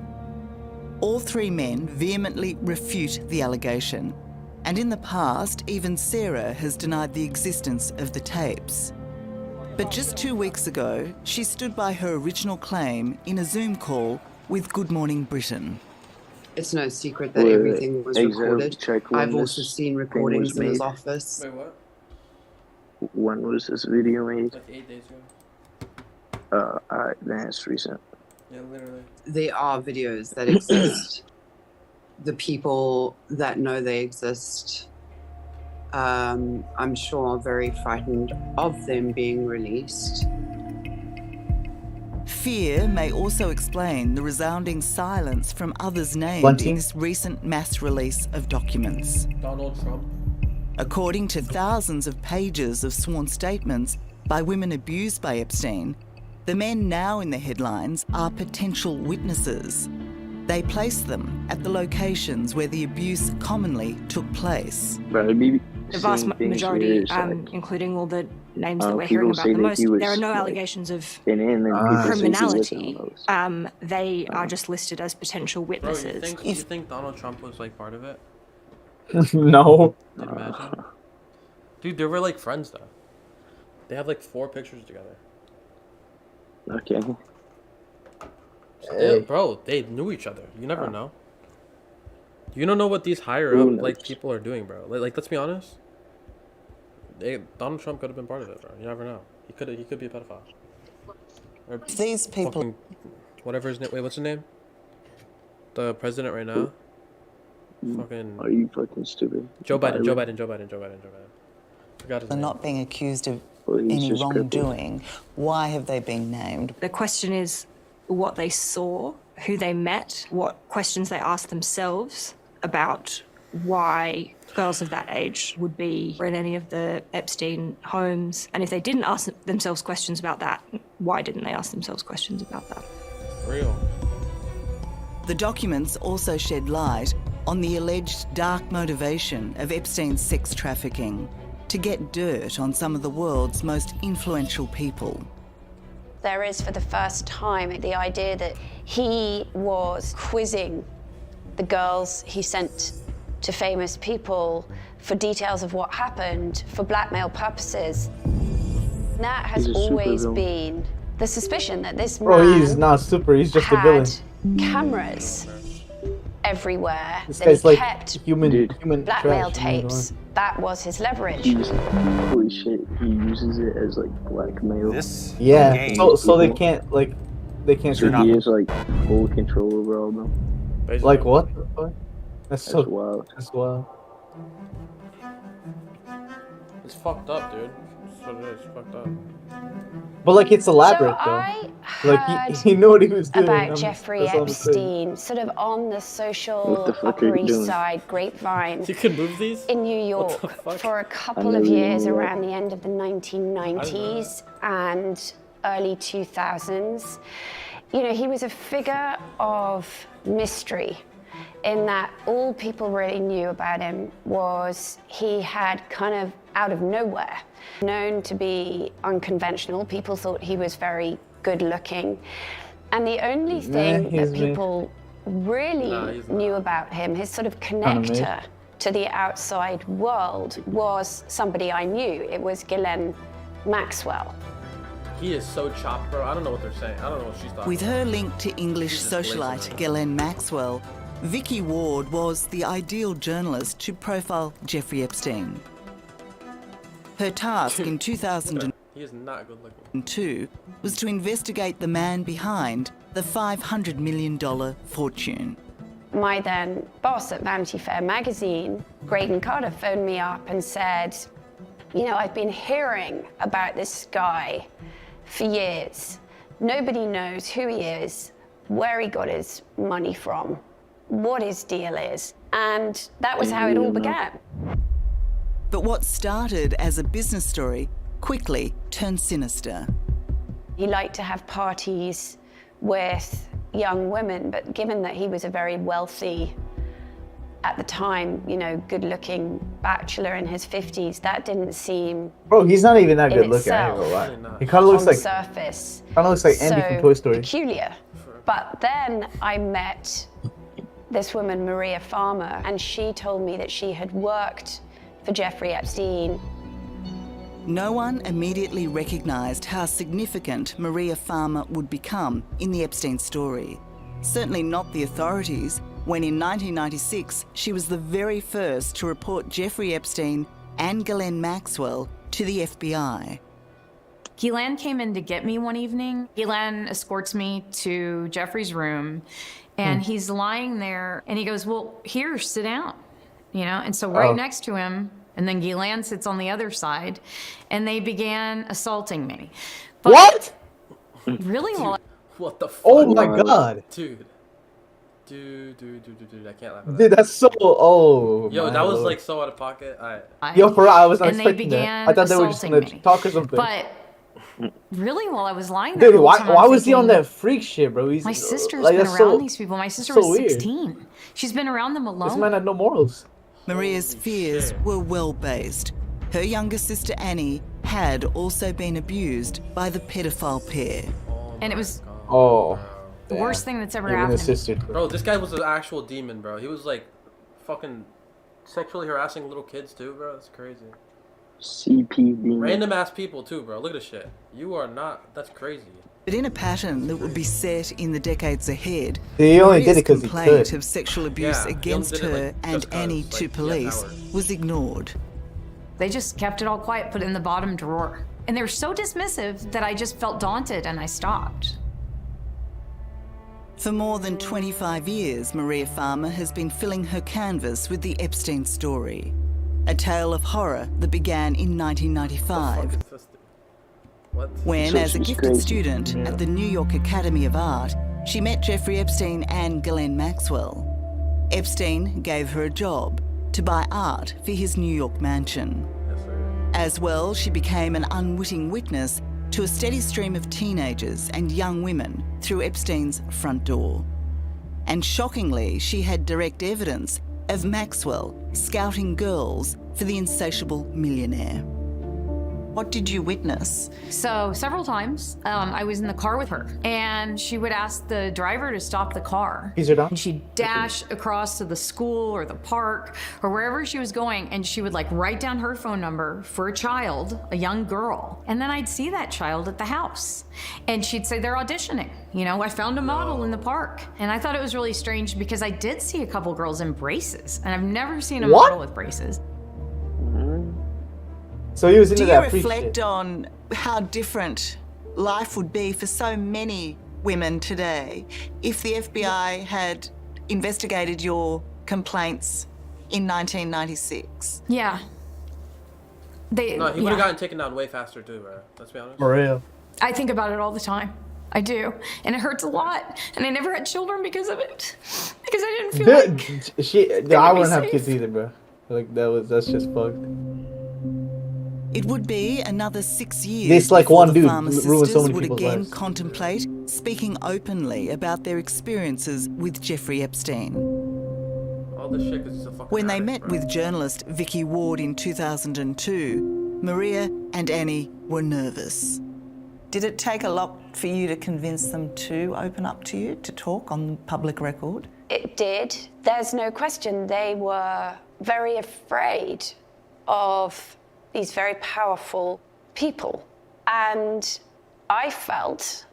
All three men vehemently refute the allegation, and in the past, even Sarah has denied the existence of the tapes. But just 2 weeks ago, she stood by her original claim in a Zoom call with Good Morning Britain. It's no secret that Wait, everything was exam recorded. check when I've also this seen thing recordings was in his made. office. Wait, what? When was this video made? Like 8 days ago. That's recent. Yeah, literally. There are videos that exist. The people that know they exist, I'm sure, are very frightened of them being released. Fear may also explain the resounding silence from others named Bunty? in this recent mass release of documents. Donald Trump. According to thousands of pages of sworn statements by women abused by Epstein, the men now in the headlines are potential witnesses. They place them at the locations where the abuse commonly took place. But it'd be The vast seeing things majority, where it's like, incling all the names that we're hearing people about say the that most, he was, there are no like, allegations of in it, and then people say he criminality. wasn't on those. They are just listed as potential Bro, witnesses. you think Donald Trump was like part of it? No. Dude, imagine. Dude, they were like friends though. They have like 4 pictures together. Okay. Hey. Bro, they knew each other. You never know. You don't know what these higher Who up knows? like people are doing, bro. Like let's be honest. Donald Trump could have been part of it, bro. You never know. He could be a pedophile. Or These people... fucking, whatever his name. Wait, what's his name? The president right now. Fucking Are you fucking stupid? Joe Biden. Forgot his are name. not being accused of Well, he's any just crippled. wrongdoing. Why have they been named? The question is what they saw, who they met, what questions they asked themselves about why girls of that age would be in any of the Epstein homes. And if they didn't ask themselves questions about that, why didn't they ask themselves questions about that? Real. The documents also shed light on the alleged dark motivation of Epstein's sex trafficking. to get dirt on some of the world's most influential people. There is, for the first time, the idea that he was quizzing the girls he sent to famous people for details of what happened for blackmail purposes. That has always been the suspicion that this man Bro, he's not super, he's just a villain. Cameras everywhere. This that guy's he like kept human blackmail trash, tapes. That was his leverage. Holy shit, he uses it as like blackmail. Yeah, so they can't So he has like full control over all of them. Basically. Like what the fuck? That's so wild. That's wild. It's fucked up, dude. That's what it is. Fucked up. But like it's elaborate So though. I Like he knew what he was doing. about Jeffrey that's all I'm saying. Epstein, sort of on the What social the fuck are Upper you East doing? Side grapevine You can move these? in New York What the fuck? for a I couple never of knew years that. around the end of the 1990s and early 2000s. You know, he was a figure of mystery in that all people really knew about him was he had kind of out of nowhere known to be unconventional. People thought he was very good looking. And the only thing that people really knew about him, his sort of connector to the outside world, was somebody I knew. It was Ghislaine Maxwell. He is so chopped, bro. I don't know what they're saying. I don't know what she's talking With about. her link to English socialite Ghislaine Maxwell, Vicky Ward was the ideal journalist to profile Jeffrey Epstein. Her task in 2002 He is not good looking. was to investigate the man behind the $500 million fortune. My then boss at Vanity Fair magazine, Graydon Carter, phoned me up and said, you know, I've been hearing about this guy for years. Nobody knows who he is, where he got his money from, what his deal is. And that was how it all began. But what started as a business story quickly turned sinister. He liked to have parties with young women, but given that he was a very wealthy, at the time, you know, good-looking bachelor in his 50s, that didn't seem. Bro, he's not even that in good looking. I ain't itself, gonna lie. He kind of looks on like the surface, Andy from Toy Story. peculiar. But then I met this woman, Maria Farmer, and she told me that she had worked for Jeffrey Epstein. No one immediately recognised how significant Maria Farmer would become in the Epstein story. Certainly not the authorities, when in 1996 she was the very first to report Jeffrey Epstein and Ghislaine Maxwell to the FBI. Ghislaine came in to get me one evening. Ghislaine escorts me to Jeffrey's room, and he's lying there, and he goes, well, here, sit down, you know? And so right next to him, and then Ghislaine sits on the other side, and they began assaulting me. But what? Really? What the fuck? Oh my god. Dude, I can't laugh at that. Dude, that's so. Oh. Yo, my that was Lord. like so out of pocket. Yo, for real, I was not and they expecting that. began I thought they were just gonna assaulting me. talk or something. But really, while I was lying there, Dude, the whole why time, I'm was he on thinking, that freak shit, bro? He's my sister's like, been that's around so- these people. My sister so was weird. 16. She's been around them alone. This man had no morals. Maria's fears were well-based. Her younger sister Annie had also been abused by the pedophile pair. And it was Oh. the worst thing that's ever Even happened his to me. sister. Bro, this guy was an actual demon, bro. He was like fucking sexually harassing little kids too, bro. That's crazy. CPD. Random ass people too, bro. Look at this shit. You are not. That's crazy. But in a pattern that would be set in the decades ahead, He only did Maria's it 'cause he complaint could. of sexual abuse Yeah, he only against did it, her like, and just 'cause, Annie like, to he had police power. was ignored. They just kept it all quiet, put it in the bottom drawer. And they were so dismissive that I just felt daunted and I stopped. For more than 25 years, Maria Farmer has been filling her canvas with the Epstein story, a tale of horror that began in 1995. When, So as a she's gifted crazy. student at the New York Academy of Art, she met Jeffrey Epstein and Ghislaine Maxwell. Epstein gave her a job to buy art for his New York mansion. As well, she became an unwitting witness to a steady stream of teenagers and young women through Epstein's front door. And shockingly, she had direct evidence of Maxwell scouting girls for the insatiable millionaire. What did you witness? So several times I was in the car with her and she would ask the driver to stop the car. And she'd dash across to the school or the park or wherever she was going, and she would like write down her phone number for a child, a young girl. And then I'd see that child at the house and she'd say they're auditioning. You know, I found a model in the park. And I thought it was really strange because I did see a couple girls in braces and I've never seen a model with braces. So he was into that Do you reflect on how different life would be for so many women today if the FBI had investigated your complaints in 1996? Yeah. No, he would have gotten taken down way faster too, bro. Let's be honest. For real. I think about it all the time. I do. And it hurts a lot. And I never had children because of it. Because I didn't feel like I wouldn't have kids either, bro. Like that's just fucked. It would be another 6 years This, like, before one the dude farmer ruined sisters so many would people's again lives. contemplate speaking openly about their experiences with Jeffrey Epstein. All this shit is just a fucking When they addict, met bro. with journalist Vicky Ward in 2002, Maria and Annie were nervous. Did it take a lot for you to convince them to open up to you, to talk on public record? It did. There's no question. They were very afraid of these very powerful people. And I felt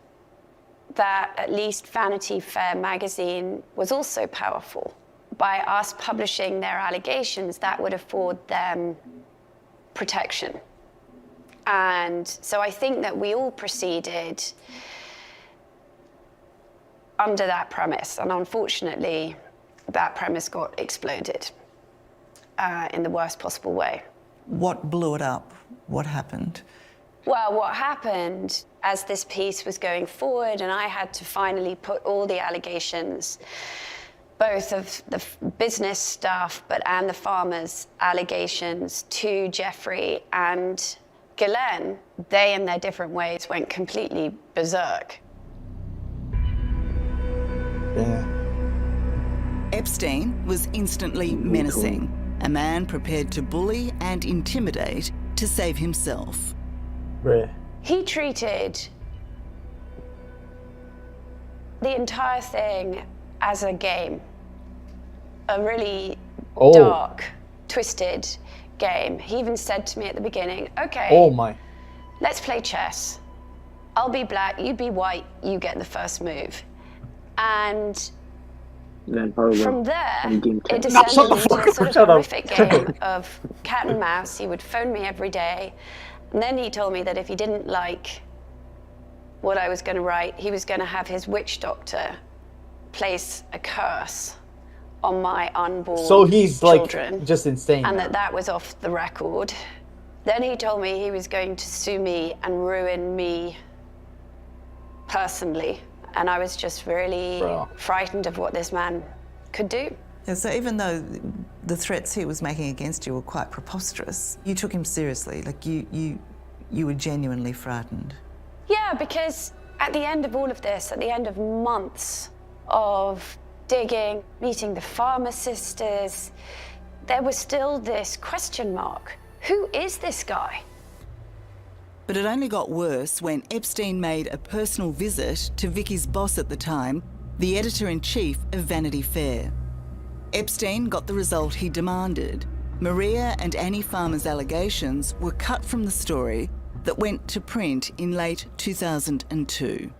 that at least Vanity Fair magazine was also powerful. By us publishing their allegations, that would afford them protection. And so I think that we all proceeded under that premise. And unfortunately, that premise got exploded in the worst possible way. What blew it up? What happened? Well, what happened as this piece was going forward, and I had to finally put all the allegations, both of the business stuff, and the farmers' allegations to Jeffrey and Ghislaine, they in their different ways went completely berserk. Yeah. Epstein was instantly menacing, a man prepared to bully and intimidate to save himself. Right. He treated the entire thing as a game, a really dark, twisted game. He even said to me at the beginning, okay, let's play chess. I'll be black, you be white, you get the first move. And from there, it descended into a sort of horrific game of cat and mouse. He would phone me every day. And then he told me that if he didn't like what I was going to write, he was going to have his witch doctor place a curse on my unborn So he's children, like just insane. and that was off the record. Then he told me he was going to sue me and ruin me personally. And I was just really frightened of what this man could do. Yeah, so even though the threats he was making against you were quite preposterous, you took him seriously. Like you were genuinely frightened. Yeah, because at the end of all of this, at the end of months of digging, meeting the farmer sisters, there was still this question mark. Who is this guy? But it only got worse when Epstein made a personal visit to Vicky's boss at the time, the editor-in-chief of Vanity Fair. Epstein got the result he demanded. Maria and Annie Farmer's allegations were cut from the story that went to print in late 2002.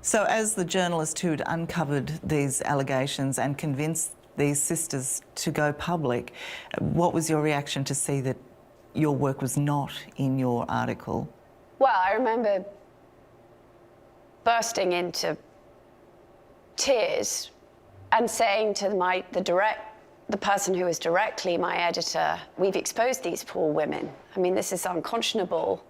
So as the journalist who'd uncovered these allegations and convinced these sisters to go public, what was your reaction to see that your work was not in your article? Well, I remember bursting into tears and saying to the person who was directly my editor, we've exposed these poor women. I mean, this is unconscionable.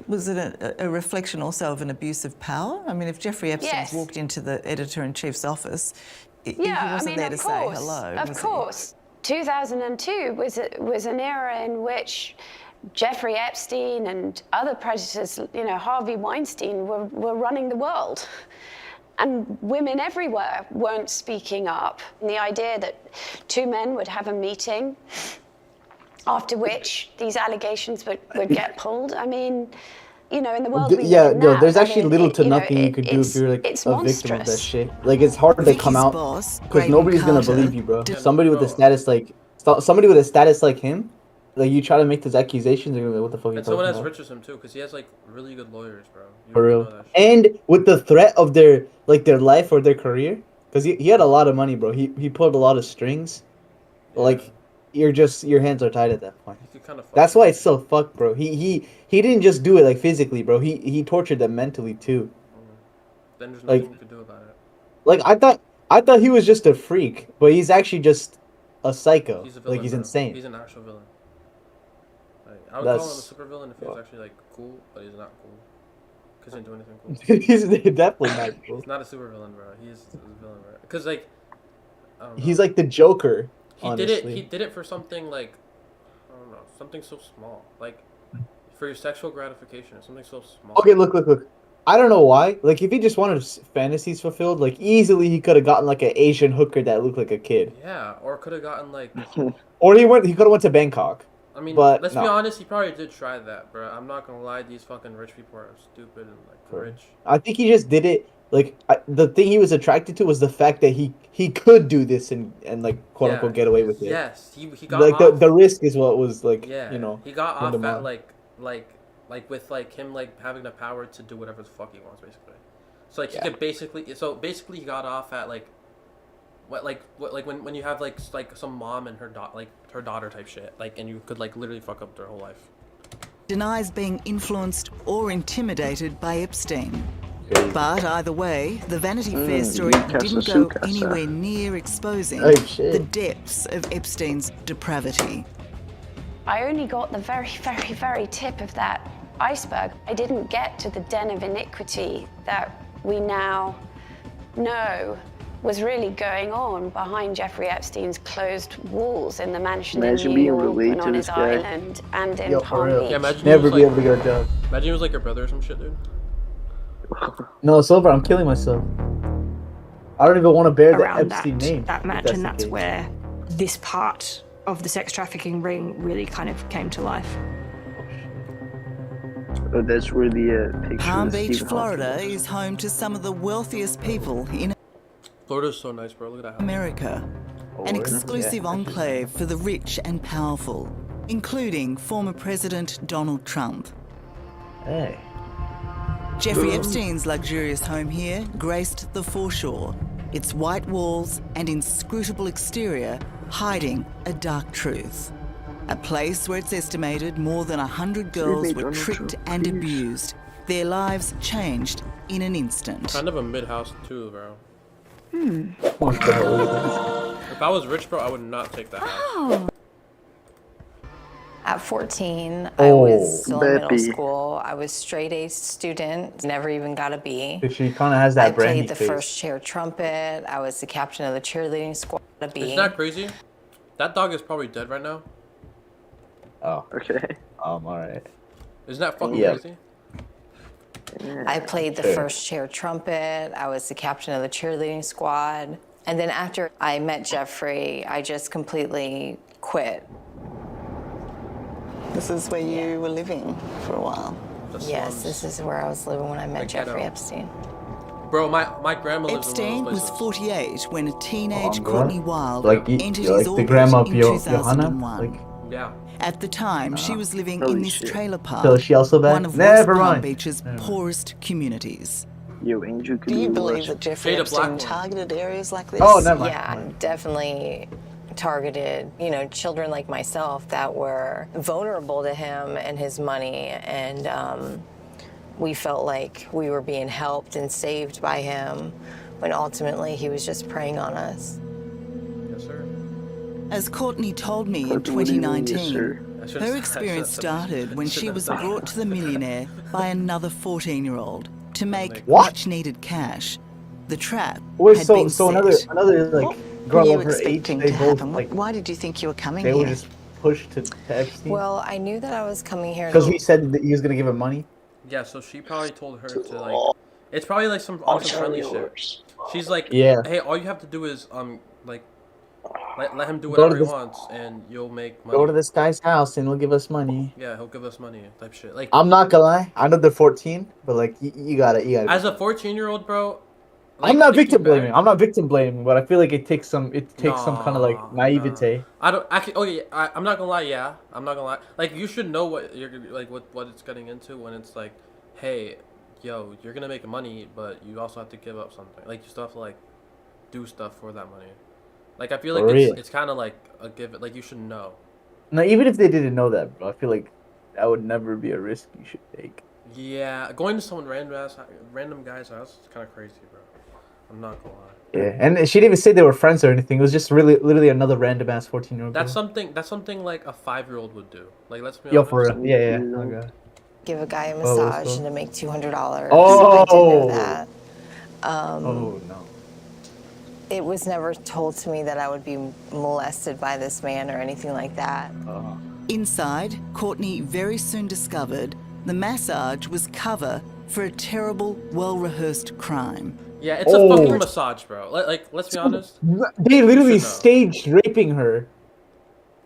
Was it a reflection also of an abuse of power? I mean, if Jeffrey Epstein walked into the editor-in-chief's office, he wasn't there to say hello. Of course. 2002 was an era in which Jeffrey Epstein and other predators, Harvey Weinstein, were running the world. And women everywhere weren't speaking up. And the idea that two men would have a meeting after which these allegations would get pulled. I mean, you know, in the world we Yeah, live in no, now, there's I actually mean, little to you know, nothing you could do if you're like it's a victim of that monstrous. shit. Like it's hard to come Vicky's out boss, because Graydon nobody's gonna Carter, believe you, bro. Yeah, Somebody with a bro. status like somebody with a status like him, like you try to make those accusations, they're gonna be like, what the fuck are you And talking someone as about? rich as him too, because he has like really good lawyers, bro. You For really real. know that shit. And with the threat of their life or their career, because he had a lot of money, bro. He pulled a lot of strings. Like your hands are tied at that point. You could kind of. That's why it's so fucked, bro. He didn't just do it like physically, bro. He tortured them mentally too. Then there's Like- nothing you can do about it. Like I thought he was just a freak, but he's actually just a psycho. He's a villain. Like he's bro. insane. He's an actual villain. Like, I would call him a That's- super villain if he was actually like cool, but he's not cool. Cause he didn't do anything cool. He's definitely not cool. He's not a super villain, bro. He's a villain, bro. Cause like, I don't know. He's like the Joker. He honestly. did it for something like, I don't know, something so small, like for your sexual gratification, or something so small. Okay, look. I don't know why. Like, if he just wanted his fantasies fulfilled, like easily he could have gotten like an Asian hooker that looked like a kid, Yeah, or could have gotten like. or he could have went to Bangkok. I mean, But let's no. be honest. He probably did try that, bro. I'm not gonna lie. These fucking rich people are stupid and like rich. I think he just did it. Like the thing he was attracted to was the fact that he could do this and like quote unquote get away with it. Yes, he got Like off. the risk is what was like Yeah, you know. he got turned off him at on. like with like him like having the power to do whatever the fuck he wants, basically. So like Yeah. he could basically he got off at like what when you have like some mom and her her daughter type shit, like, and you could like literally fuck up their whole life. Denies being influenced or intimidated by Epstein. But either way, the Vanity Fair story didn't go anywhere near exposing Oh, shit. the depths of Epstein's depravity. I only got the very, very, very tip of that iceberg. I didn't get to the den of iniquity that we now know was really going on behind Jeffrey Epstein's closed walls in the mansion Imagine in New being York related and to on this his guy. island and in Yo, for Palm real. Beach. Yeah, imagine Never he be was, able to get a job. Imagine he was like your brother or some shit, dude. No, Silver, I'm killing myself. I don't even want to bear the Around Epstein name. that if mansion, the that's case. where this part of the sex trafficking ring really kind of came to life. Oh, that's where the picture Palm of Beach, Stephen Florida Hawking is home to some of the wealthiest people in Florida's so nice, bro. Look at that house. America. An exclusive enclave for the rich and powerful, including former President Donald Trump. Hey. Jeffrey Epstein's luxurious home here graced the foreshore, its white walls and inscrutable exterior hiding a dark truth. A place where it's estimated more than 100 girls were tricked and abused, their lives changed in an instant. Kind of a mid house too, bro. If If I was rich, bro, I would not take that house. At 14, I was still in middle Beppy. school. I was straight A student, never even got a B. She kind of has that I brandy played the face. first chair trumpet. I was the captain of the cheerleading squad. A B. Isn't that crazy? That dog is probably dead right now. Oh. Okay. All right. Isn't that fucking Yeah. crazy? I played the Sure. first chair trumpet. I was the captain of the cheerleading squad. And then after I met Jeffrey, I just completely quit. This is where you were living for a while. Yes, this is where I was living when I met Jeffrey Epstein. Bro, my grandma lives Epstein in one of was those places. 48 when a teenage Oh, Courtney God. Wild Like, entered like his the orbit grandma of in Johanna? 2001. Like, Yeah. At the time, she was living Holy in this shit. trailer park, So is she also bad? one of Never West Palm mind. Beach's poorest communities. Yo, Angel, Do you believe that Jeffrey Jada Epstein Blackmore. targeted areas like this? Oh, never mind. Yeah, definitely targeted, children like myself that were vulnerable to him and his money. And we felt like we were being helped and saved by him when ultimately he was just preying on us. Yes, sir. As Courtney told me in What do you mean, yes, 2019, sir? I should've- her I experience should've- started when she was brought to the millionaire by another 14-year-old to make What? much-needed cash. The trap Wait, had so been so set. another like What girl were you of her age, expecting they to both happen? like Why did you think you were coming they here? were just pushed to Epstein Well, I knew that I was coming here because he said that he was gonna give him money. Yeah, so she probably told her to like. It's probably like some friendly shit. She's like, Yeah. hey, all you have to do is Let him do Go to whatever he this- wants, and you'll make money. Go to this guy's house and he'll give us money. Yeah, he'll give us money, type shit. Like, I'm not gonna lie. I know they're 14, but like you gotta. as a 14-year-old, bro. Like, I'm not thinking victim blaming. back- I'm not victim blaming, but I feel like it takes some kind of like naivete. I don't actually. Okay, I'm not gonna lie. Yeah, I'm not gonna lie. Like, you should know what you're like, what it's getting into when it's like, hey, yo, you're gonna make money, but you also have to give up something. Like, you still have to like do stuff for that money. Like, I feel like For real. it's kind of like a give. Like, you should know. No, even if they didn't know that, bro, I feel like that would never be a risk you should take. Yeah, going to someone random guy's house is kind of crazy, bro. I'm not gonna lie. Yeah, and she didn't even say they were friends or anything. It was just literally another random ass 14-year-old. That's something like a 5-year-old would do. Like, let's be Yo, honest. for real. Yeah. Okay. Give a guy a Oh, massage so- and to make $200. Oh. I did know that. Oh no. It was never told to me that I would be molested by this man or anything like that. Inside, Courtney very soon discovered the massage was cover for a terrible, well-rehearsed crime. Yeah, it's a fucking massage, bro. Like, let's be honest. They literally staged raping her.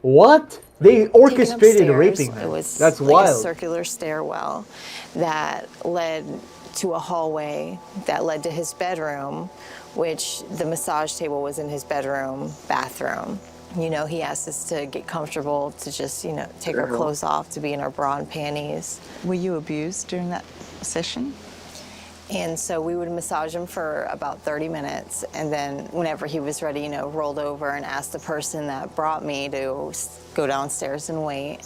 What? They orchestrated Taken upstairs, raping her. It was That's like wild. a circular stairwell that led to a hallway that led to his bedroom, which the massage table was in his bedroom, bathroom. You know, he asked us to get comfortable, to just, take our clothes off, to be in our bra and panties. Were you abused during that session? And so we would massage him for about 30 minutes, and then whenever he was ready, rolled over and asked the person that brought me to go downstairs and wait.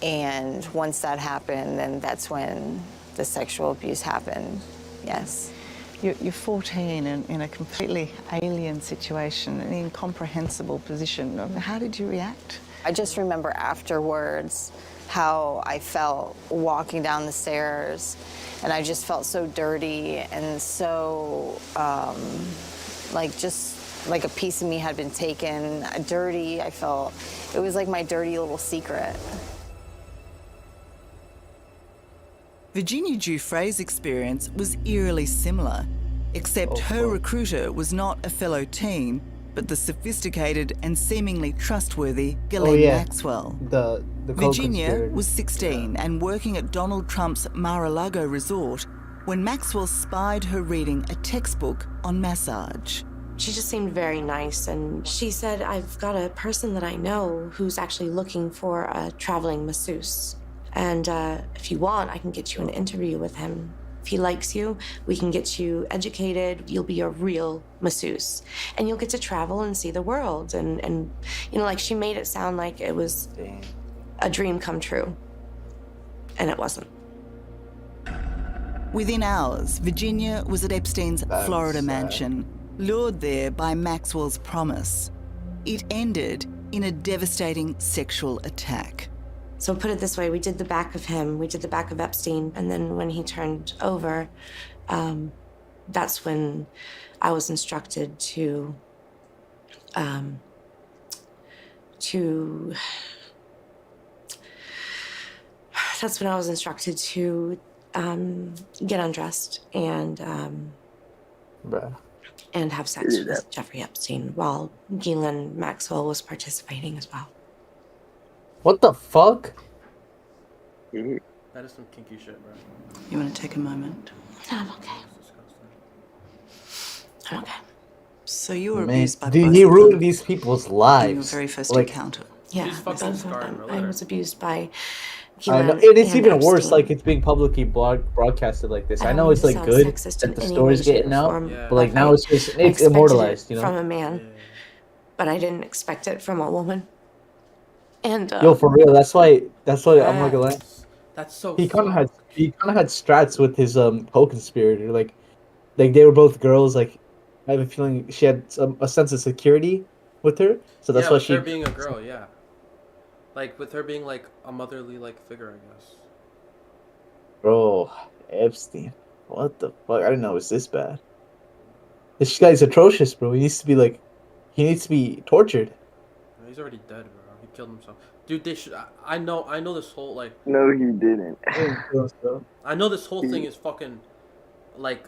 And once that happened, then that's when the sexual abuse happened, yes. You're 14 and in a completely alien situation, an incomprehensible position. How did you react? I just remember afterwards how I felt walking down the stairs, and I just felt so dirty and so, just like a piece of me had been taken. Dirty, I felt, it was like my dirty little secret. Virginia Giuffre's experience was eerily similar, except her recruiter was not a fellow teen, but the sophisticated and seemingly trustworthy Ghislaine Maxwell. The Virginia co-conspirator. was 16 and working at Donald Trump's Mar-a-Lago resort when Maxwell spied her reading a textbook on massage. She just seemed very nice, and she said, I've got a person that I know who's actually looking for a traveling masseuse. And if you want, I can get you an interview with him. If he likes you, we can get you educated. You'll be a real masseuse. And you'll get to travel and see the world. And like, she made it sound like it was a dream come true. And it wasn't. Within hours, Virginia was at Epstein's Florida mansion, lured there by Maxwell's promise. It ended in a devastating sexual attack. So put it this way, we did the back of him, we did the back of Epstein, and then when he turned over, that's when I was instructed to get undressed and have sex with Jeffrey Epstein while Ghislaine Maxwell was participating as well. What the fuck? That is some kinky shit, bro. You want to take a moment? I'm okay. I'm okay. So you were Man, abused by dude, both he of them ruined these people's lives. in your very first Like, encounter. Yeah, fucking both of scarred them. and I was abused by I Ghislaine know, and it's and even worse. Epstein. Like it's being publicly broadcasted like this. I know don't it's mean like to sound good sexist that in the any story's way, shape, getting or out, form, but like now I it's just it's expected immortalized. it You know. from a man, but I didn't expect it from a woman. And Yo, for real. That's why I'm not gonna lie. That's so. He kind of had strats with his co-conspirator. Like they were both girls. Like I have a feeling she had a sense of security with her, so that's why with she. her being a girl, yeah. Like with her being like a motherly like figure, I guess. Bro, Epstein. What the fuck? I didn't know it was this bad. This guy's atrocious, bro. He needs to be tortured. He's already dead, bro. He killed himself. Dude, they should. I know this whole like. No, he didn't. I know this whole thing is fucking, like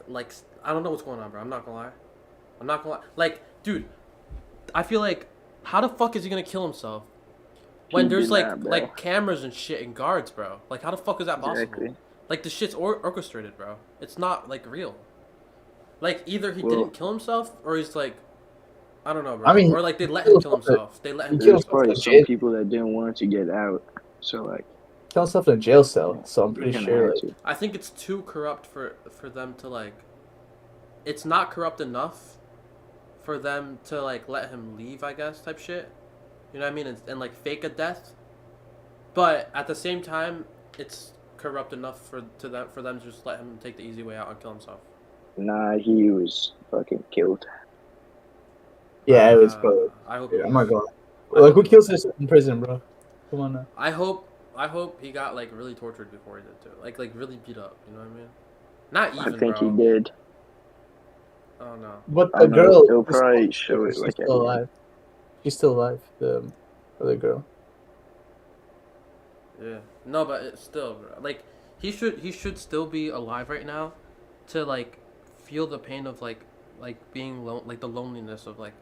I don't know what's going on, bro. I'm not gonna lie. Like, dude, I feel like How the fuck is he gonna kill himself? When He there's did like not, bro. like cameras and shit and guards, bro. Like how the fuck is that possible? Exactly. Like the shit's orchestrated, bro. It's not like real. Like either he Well- didn't kill himself or he's like, I don't know, bro. I mean, or like they let him kill himself. They let him kill There's himself. probably some people that didn't want to get out, so like. Kill himself in a jail cell, so I'm they pretty kinda sure. had Like, to. I think it's too corrupt for them to like. It's not corrupt enough for them to like let him leave, I guess, type shit. You know what I mean? And like fake a death. But at the same time, it's corrupt enough for them to just let him take the easy way out and kill himself. Nah, he was fucking killed. yeah, it was probably. I hope. Yeah, oh my god. Like, who kills himself in prison, bro? Come on now. I hope he got like really tortured before he did too. Like really beat up. You know what I mean? Not even, I think bro. he did. Oh no. But I the know, girl. they'll probably show it she's like still alive. She's still alive. The other girl. Yeah. No, but it's still, bro. Like he should still be alive right now, to like feel the pain of like being like the loneliness of like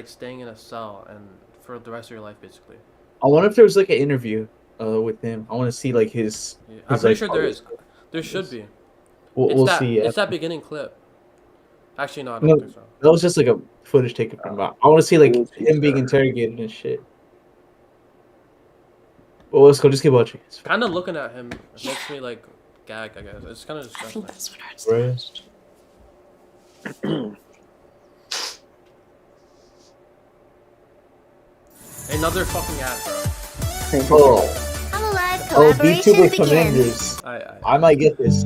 staying in a cell and for the rest of your life basically. I wonder if there was like an interview with him. I want to see like his. Yeah. his I'm pretty like, sure there is. There should be. We'll see. It's that beginning clip. Actually, no, I don't No, think so. that was just like a footage taken from him. I want to see like We'll see, him being sir. interrogated and shit. Well, let's go. Just keep watching. It's fine. Kind of looking at him makes me like gag. I guess it's kind of disgusting. That's what hurts the Right. most. Another fucking ad, bro. Oh, I'm alive. oh, Collaboration VTuber begins. Commanders. I I might get this.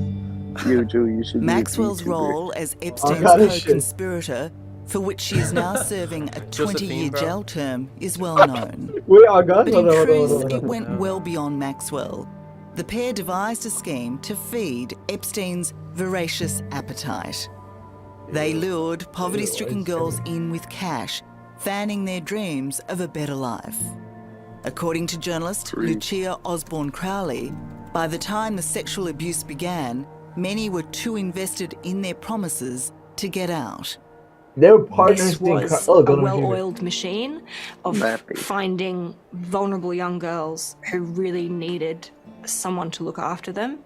Yo, Joe, you should be a Maxwell's VTuber. role as Epstein's God, this shit. co-conspirator, for which she is now serving a 20-year Josephine, bro. jail term, is well known. Wait, I got. But in Hold on, hold on, truth, hold on, it hold on. went well beyond Maxwell. The pair devised a scheme to feed Epstein's voracious appetite. They lured poverty-stricken girls in with cash, fanning their dreams of a better life. According to journalist Lucia Osborne Crowley, by the time the sexual abuse began, many were too invested in their promises to get out. They were partners. This was Oh, a go on, here. well-oiled machine of Mappy. finding vulnerable young girls who really needed someone to look after them,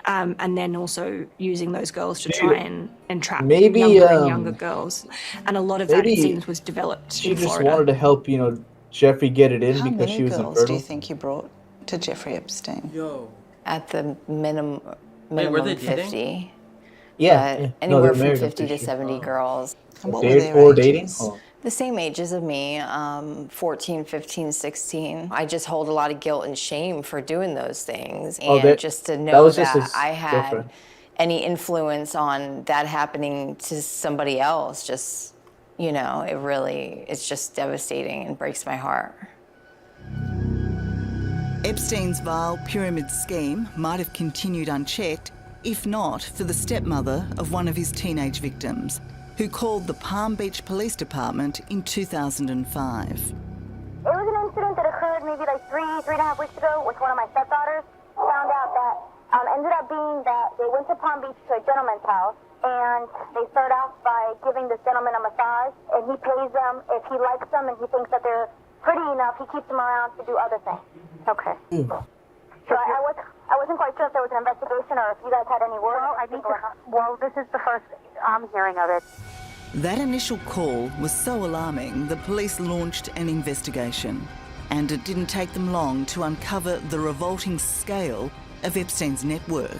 and then also using those girls to try and entrap Maybe, younger and younger girls. And a lot of that, it maybe seems, was developed She in just Florida. wanted to help, Jeffrey get it in How because many she was girls do infertile. you think you brought to Jeffrey Epstein? Yo. At the minimum, Wait, were they dating? 50. Yeah, But yeah. No, anywhere they're from married, I'm 50 to pretty sure. 70 girls. And what were Date their or ages? dating? Oh. The same ages of me, 14, 15, 16. I just hold a lot of guilt and shame for doing those things. And that- just to that know was just that his I had girlfriend. any influence on that happening to somebody else, just, it's just devastating and breaks my heart. Epstein's vile pyramid scheme might have continued unchecked if not for the stepmother of one of his teenage victims, who called the Palm Beach Police Department in 2005. It was an incident that occurred maybe like three and a half weeks ago with one of my stepdaughters. Found out that ended up being that they went to Palm Beach to a gentleman's house, and they start off by giving this gentleman a massage, and he pays them if he likes them and he thinks that they're pretty enough. He keeps them around to do other things. Okay. So I wasn't quite sure if there was an investigation or if you guys had any word. Well, this is the first I'm hearing of it. That initial call was so alarming, the police launched an investigation. And it didn't take them long to uncover the revolting scale of Epstein's network.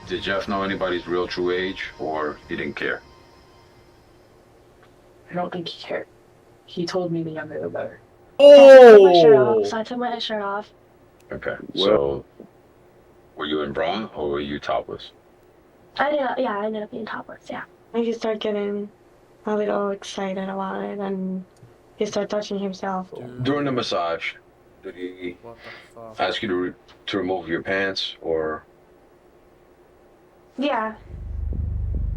Did Jeff know anybody's real true age, or he didn't care? I don't think he cared. He told me the younger the better. Oh! So I took my shirt off. Okay, so were you in bra or were you topless? I ended up being topless, yeah. And he started getting a little excited about it, and he started touching himself. During the massage, did he ask you to remove your pants, or? Yeah.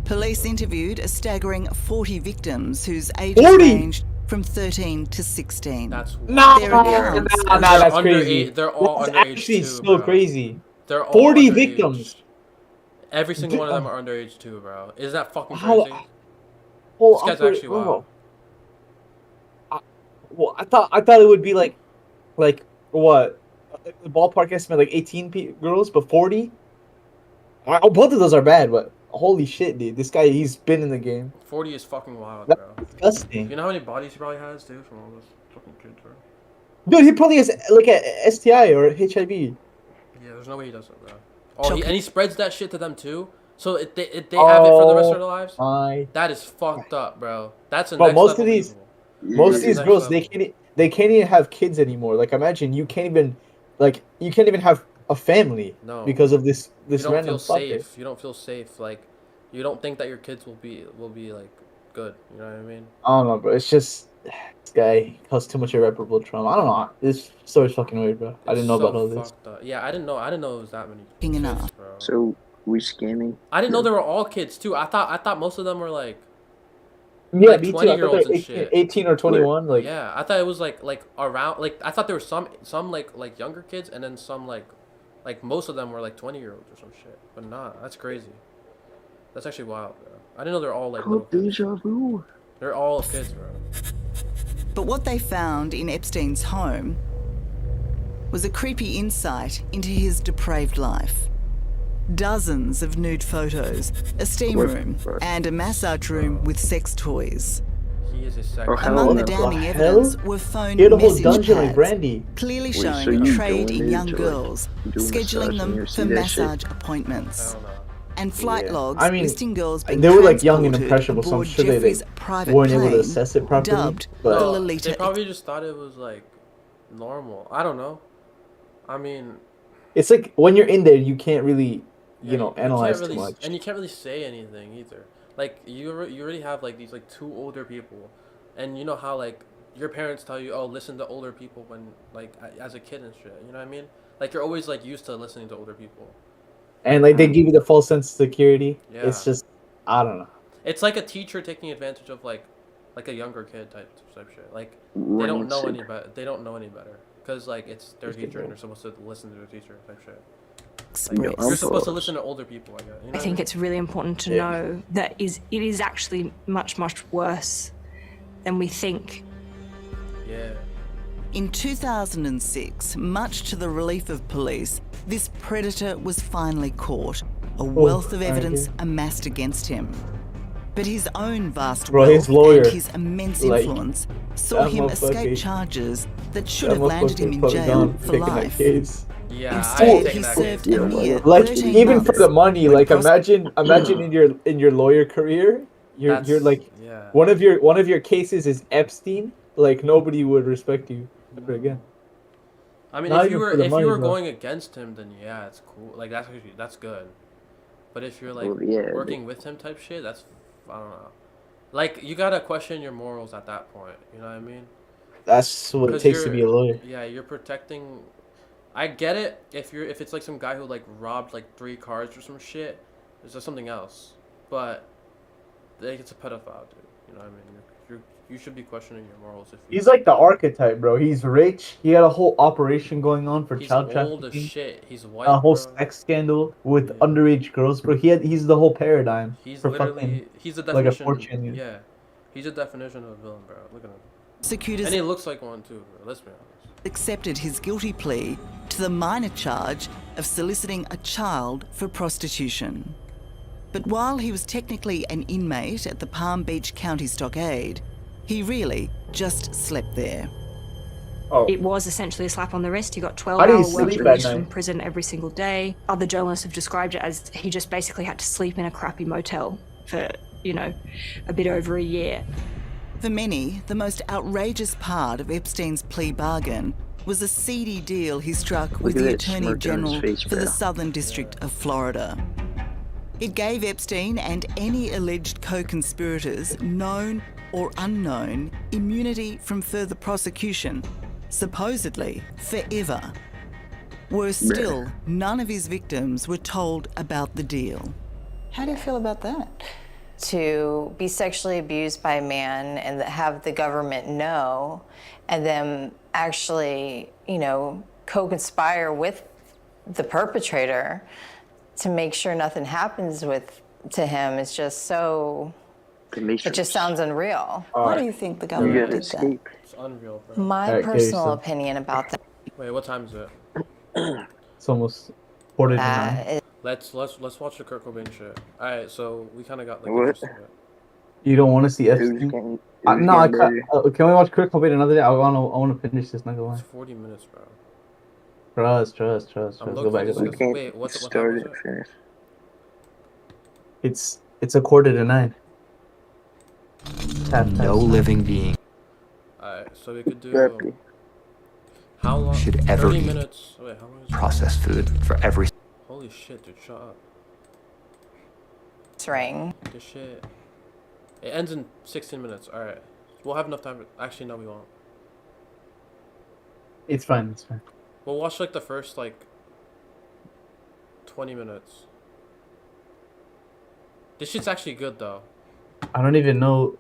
Police interviewed a staggering 40 victims whose ages 40? ranged from 13 to 16. That's No, Their accounts that's crazy. They're all That's underage actually too, so bro. crazy. They're all 40 underage. victims. Every single one of them are underage too, bro. Is that fucking How- crazy? Whole This guy's upper- actually wild. Well, I thought it would be like what? The ballpark estimate like 18 girls, but 40. Both of those are bad, but holy shit, dude! This guy, he's been in the game. 40 is fucking wild, That's bro. disgusting. You know how many bodies he probably has, dude, from all those fucking kids, bro? Dude, he probably has like a STI or HIV. Yeah, there's no way he doesn't, bro. Oh, and he spreads that shit to them too. So if they have it for the rest of their lives, that is fucked up, bro. That's a But next most level of these, evil. most of these girls, they can't even have kids anymore. Like imagine you can't even have a family because of this You don't random feel fucker. safe. You don't feel safe. Like, you don't think that your kids will be like good. You know what I mean? I don't know, bro. It's just this guy caused too much irreparable trauma. I don't know. This story's fucking weird, bro. I didn't know about all this. Fucked up. Yeah, I didn't know it was that many kids, bro. So we scamming? I didn't know they were all kids too. I thought most of them were like Yeah, like me too. 20-year-olds and 18, shit. 18 or 21. Like yeah, I thought it was like around like I thought there were some like younger kids and then some like most of them were like 20-year-olds or some shit. But nah, that's crazy. That's actually wild, bro. I didn't know they're all like little kids. Deja vu. They're all kids, bro. But what they found in Epstein's home was a creepy insight into his depraved life. Dozens of nude photos, a steam room, and a massage room with sex toys. He is a sex Among the damning evidence were phone He had a whole message dungeon like pads, Brandy. clearly Wait, so showing you trade going in in young to, like, girls, do scheduling massage and them you for see that shit? massage appointments. And flight logs I mean, listing girls being they were like young and transported impressionable, so I'm aboard sure Jeffrey's they private weren't able to plane, assess it properly. dubbed But the No, Lolita they probably just thought it was like normal. I don't know. I mean, it's like when you're in there, you can't really, yeah, analyze can't really, too much. and you can't really say anything either. Like you already have like these like two older people, and you know how like your parents tell you, oh, listen to older people when like as a kid and shit. You know what I mean? Like you're always like used to listening to older people. And like they give you the false sense of security. Yeah. It's just, I don't know. It's like a teacher taking advantage of like a younger kid type shit. Like they don't know any better. They don't know any better because like it's their teacher and they're supposed to listen to their teacher type shit. Like, you're supposed to listen to older people, I guess. You know I think it's really important to know that it is actually much, much worse than we think. Yeah. In 2006, much to the relief of police, this predator was finally caught, a wealth of evidence amassed against him. But his own vast his wealth lawyer, and his immense influence saw him escape charges that should have landed him in jail for life. Yeah, Instead, he served a mere Like 13 even for months the money, when like imagine in your lawyer career, you're like one of your cases is Epstein. Like nobody would respect you ever again. I mean, Not if you even for the money, were bro. going against him, then yeah, it's cool. Like that's good. But if you're like working with him type shit, that's I don't know. Like you gotta question your morals at that point. You know what I mean? That's what it takes to be a lawyer. Yeah, you're protecting. I get it if it's like some guy who like robbed like 3 cars or some shit. There's just something else. But like it's a pedophile, dude. You know what I mean? You should be questioning your morals if He's like the archetype, bro. He's rich. He had a whole operation going on for he's child old trafficking. as shit. He's white. A whole bro. sex scandal with underage girls, bro. He's the whole paradigm. He's for literally fucking, he's the like a definition. fortune. Yeah, he's a definition of a villain, bro. Look at him. Prosecutors And he looks like one too, bro. Let's be honest. accepted his guilty plea to the minor charge of soliciting a child for prostitution. But while he was technically an inmate at the Palm Beach County Stockade, he really just slept there. It was essentially a slap on the wrist. He got How do you 12-hour work sleep at release night? from prison every single day. Other journalists have described it as he just basically had to sleep in a crappy motel for, a bit over a year. For many, the most outrageous part of Epstein's plea bargain was a seedy deal he struck with at the that Attorney smirk on his General face, for the bro. Southern District of Florida. It gave Epstein and any alleged co-conspirators, known or unknown, immunity from further prosecution, supposedly forever. Worse still, none of his victims were told about the deal. How do you feel about that? To be sexually abused by a man and have the government know, and then actually, co-conspire with the perpetrator to make sure nothing happens to him is just so It just sounds unreal. Why do you think the government did that? It's unreal, bro. My personal opinion about that. Wait, what time is it? It's almost 8:45. Let's watch the Kurt Cobain shit. All right, so we kind of got like What? interested in it. You don't want to see Epstein? No, I can't. Can we watch Kurt Cobain another day? I want to finish this. Not gonna lie. It's 40 minutes, bro. Trust. I'm Go back. Wait, what time is it? It's 8:45. No living being Alright, so we could do. How long? should ever 30 eat minutes. Wait, how long is it? processed food for every. Holy shit, dude, shut up. Ring. This shit. It ends in 16 minutes. Alright. We'll have enough time. Actually, no, we won't. It's fine. We'll watch like the first like 20 minutes. This shit's actually good though. I don't even know.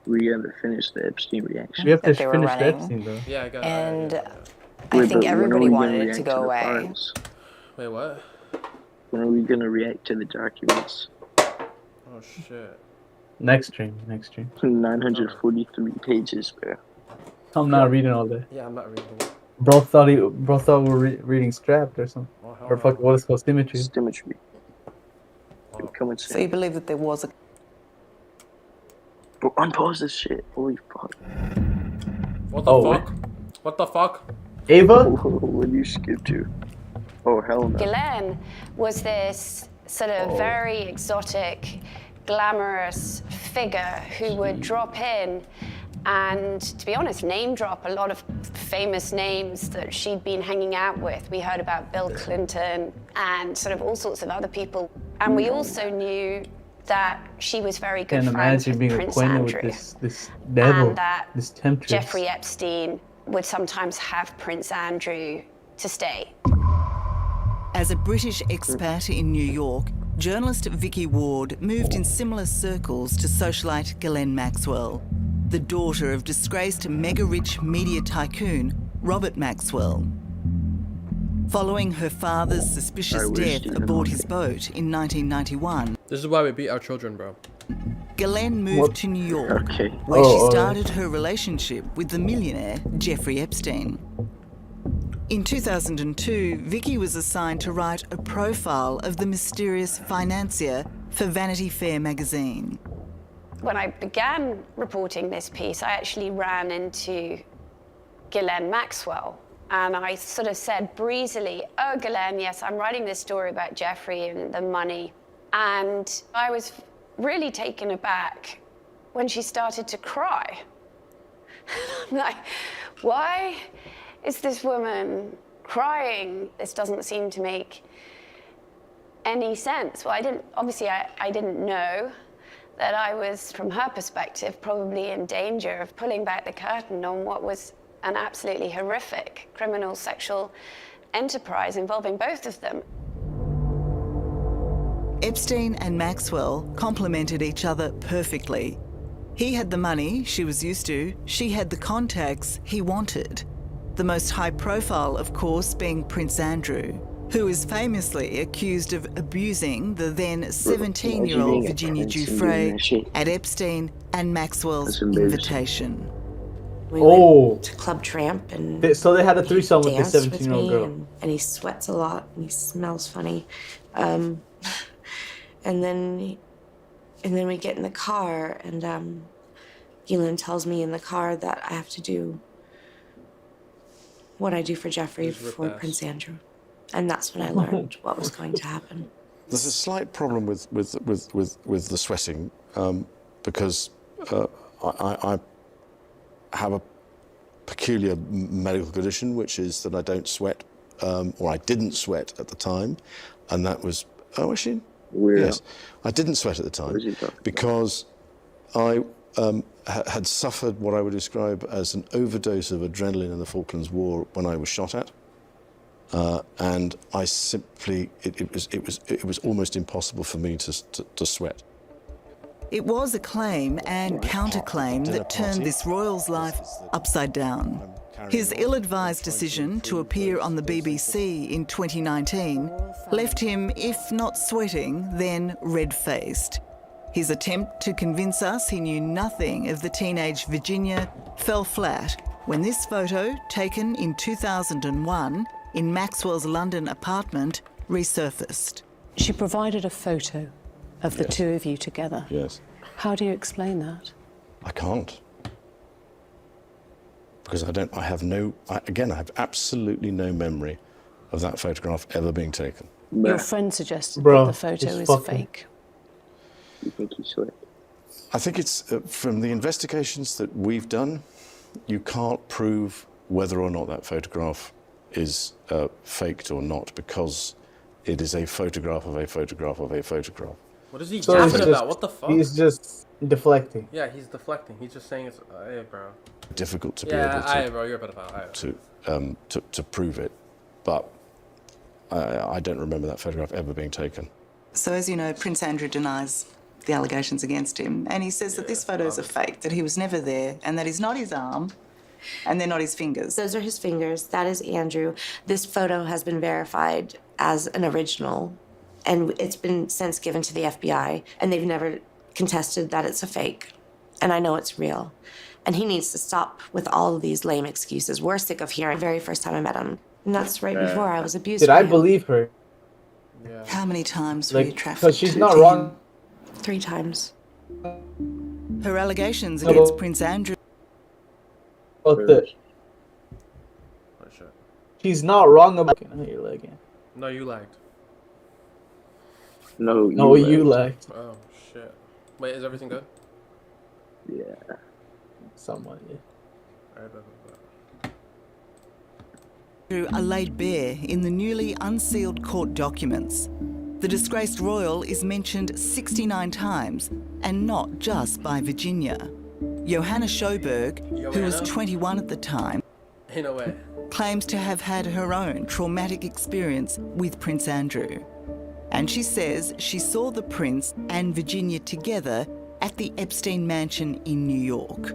We gotta finish the Epstein reaction. We have to That they were finish running. Epstein though. Yeah, I got it. And Wait, I think but when are everybody we gonna wanted it react to go the away. files? Wait, what? When are we gonna react to the documents? Oh shit. Next stream. 943 pages, bro. I'm not reading all that. Yeah, I'm not reading it. Bro thought we were reading Strapped or something. Oh, hell Or fuck, what is it called? Symmetry. Symmetry. Come and So you believe that there was a... Bro, unpause this shit. Holy fuck. What the fuck? What the fuck? Ava? What do you skip to? Oh, hell no. Ghislaine was this sort of very exotic, glamorous figure who would drop in and, to be honest, name drop a lot of famous names that she'd been hanging out with. We heard about Bill Clinton and sort of all sorts of other people. And we also knew that she was very good Can't friends imagine with being Prince acquainted Andrew. with this devil, And that this temptress. Jeffrey Epstein would sometimes have Prince Andrew to stay. As a British expat in New York, journalist Vicky Ward moved in similar circles to socialite Ghislaine Maxwell, the daughter of disgraced mega-rich media tycoon Robert Maxwell. Following her father's suspicious death aboard his boat in 1991, This is why we beat our children, bro. Ghislaine moved to New York, Okay. where she started her relationship with the millionaire Jeffrey Epstein. In 2002, Vicky was assigned to write a profile of the mysterious financier for Vanity Fair magazine. When I began reporting this piece, I actually ran into Ghislaine Maxwell. And I sort of said breezily, oh, Ghislaine, yes, I'm writing this story about Jeffrey and the money. And I was really taken aback when she started to cry. I'm like, why is this woman crying? This doesn't seem to make any sense. Well, I didn't know that I was, from her perspective, probably in danger of pulling back the curtain on what was an absolutely horrific criminal sexual enterprise involving both of them. Epstein and Maxwell complemented each other perfectly. He had the money she was used to, she had the contacts he wanted. The most high profile, of course, being Prince Andrew, who is famously accused of abusing the then 17-year-old Virginia Giuffre at Epstein and Maxwell's invitation. We went to Club Tramp and So they had a threesome with this danced with 17-year-old me, girl. and he sweats a lot and he smells funny. And then we get in the car and Ghislaine tells me in the car that I have to do what I do for Jeffrey for Prince Andrew. And that's when I learned what was going to happen. There's a slight problem with the sweating because I have a peculiar medical condition, which is that I don't sweat, or I didn't sweat at the time, and that was actually yes, I didn't sweat at the time because I had suffered what I would describe as an overdose of adrenaline in the Falklands War when I was shot at. And I simply, it was almost impossible for me to sweat. It was a claim and counterclaim that turned this royal's life upside down. His ill-advised decision to appear on the BBC in 2019 left him, if not sweating, then red-faced. His attempt to convince us he knew nothing of the teenage Virginia fell flat when this photo, taken in 2001 in Maxwell's London apartment, resurfaced. She provided a photo of the two of you together. Yes. How do you explain that? I can't. Because I have absolutely no memory of that photograph ever being taken. Your friend suggested that the photo is fake. You think he's slick? I think it's, from the investigations that we've done, you can't prove whether or not that photograph is faked or not, because it is a photograph of a photograph of a photograph. What is he talking about? What the fuck? He's just deflecting. Yeah, he's deflecting. He's just saying it's, hey, bro. Difficult to be able to, bro, you're a pedophile. To prove it, but I don't remember that photograph ever being taken. So as you know, Prince Andrew denies the allegations against him, and he says that this photo is a fake, that he was never there, and that is not his arm, and they're not his fingers. Those are his fingers. That is Andrew. This photo has been verified as an original, and it's been since given to the FBI, and they've never contested that it's a fake. And I know it's real. And he needs to stop with all of these lame excuses. We're sick of hearing the very first time I met him. And that's right before I was abused. Did I believe her? Yeah. How many times were you trafficked? Because she's not wrong. 3 times. Her allegations against Prince Andrew. What the? She's not wrong about your leg again. No, you lagged. No, you lagged. Oh, shit. Wait, is everything good? Yeah. Somewhat, yeah. Alright, Are laid bare in the newly unsealed court documents. The disgraced royal is mentioned 69 times, and not just by Virginia. Johanna Schoberg, who was 21 at the time, Ain't no way. claims to have had her own traumatic experience with Prince Andrew. And she says she saw the Prince and Virginia together at the Epstien mansion in New York.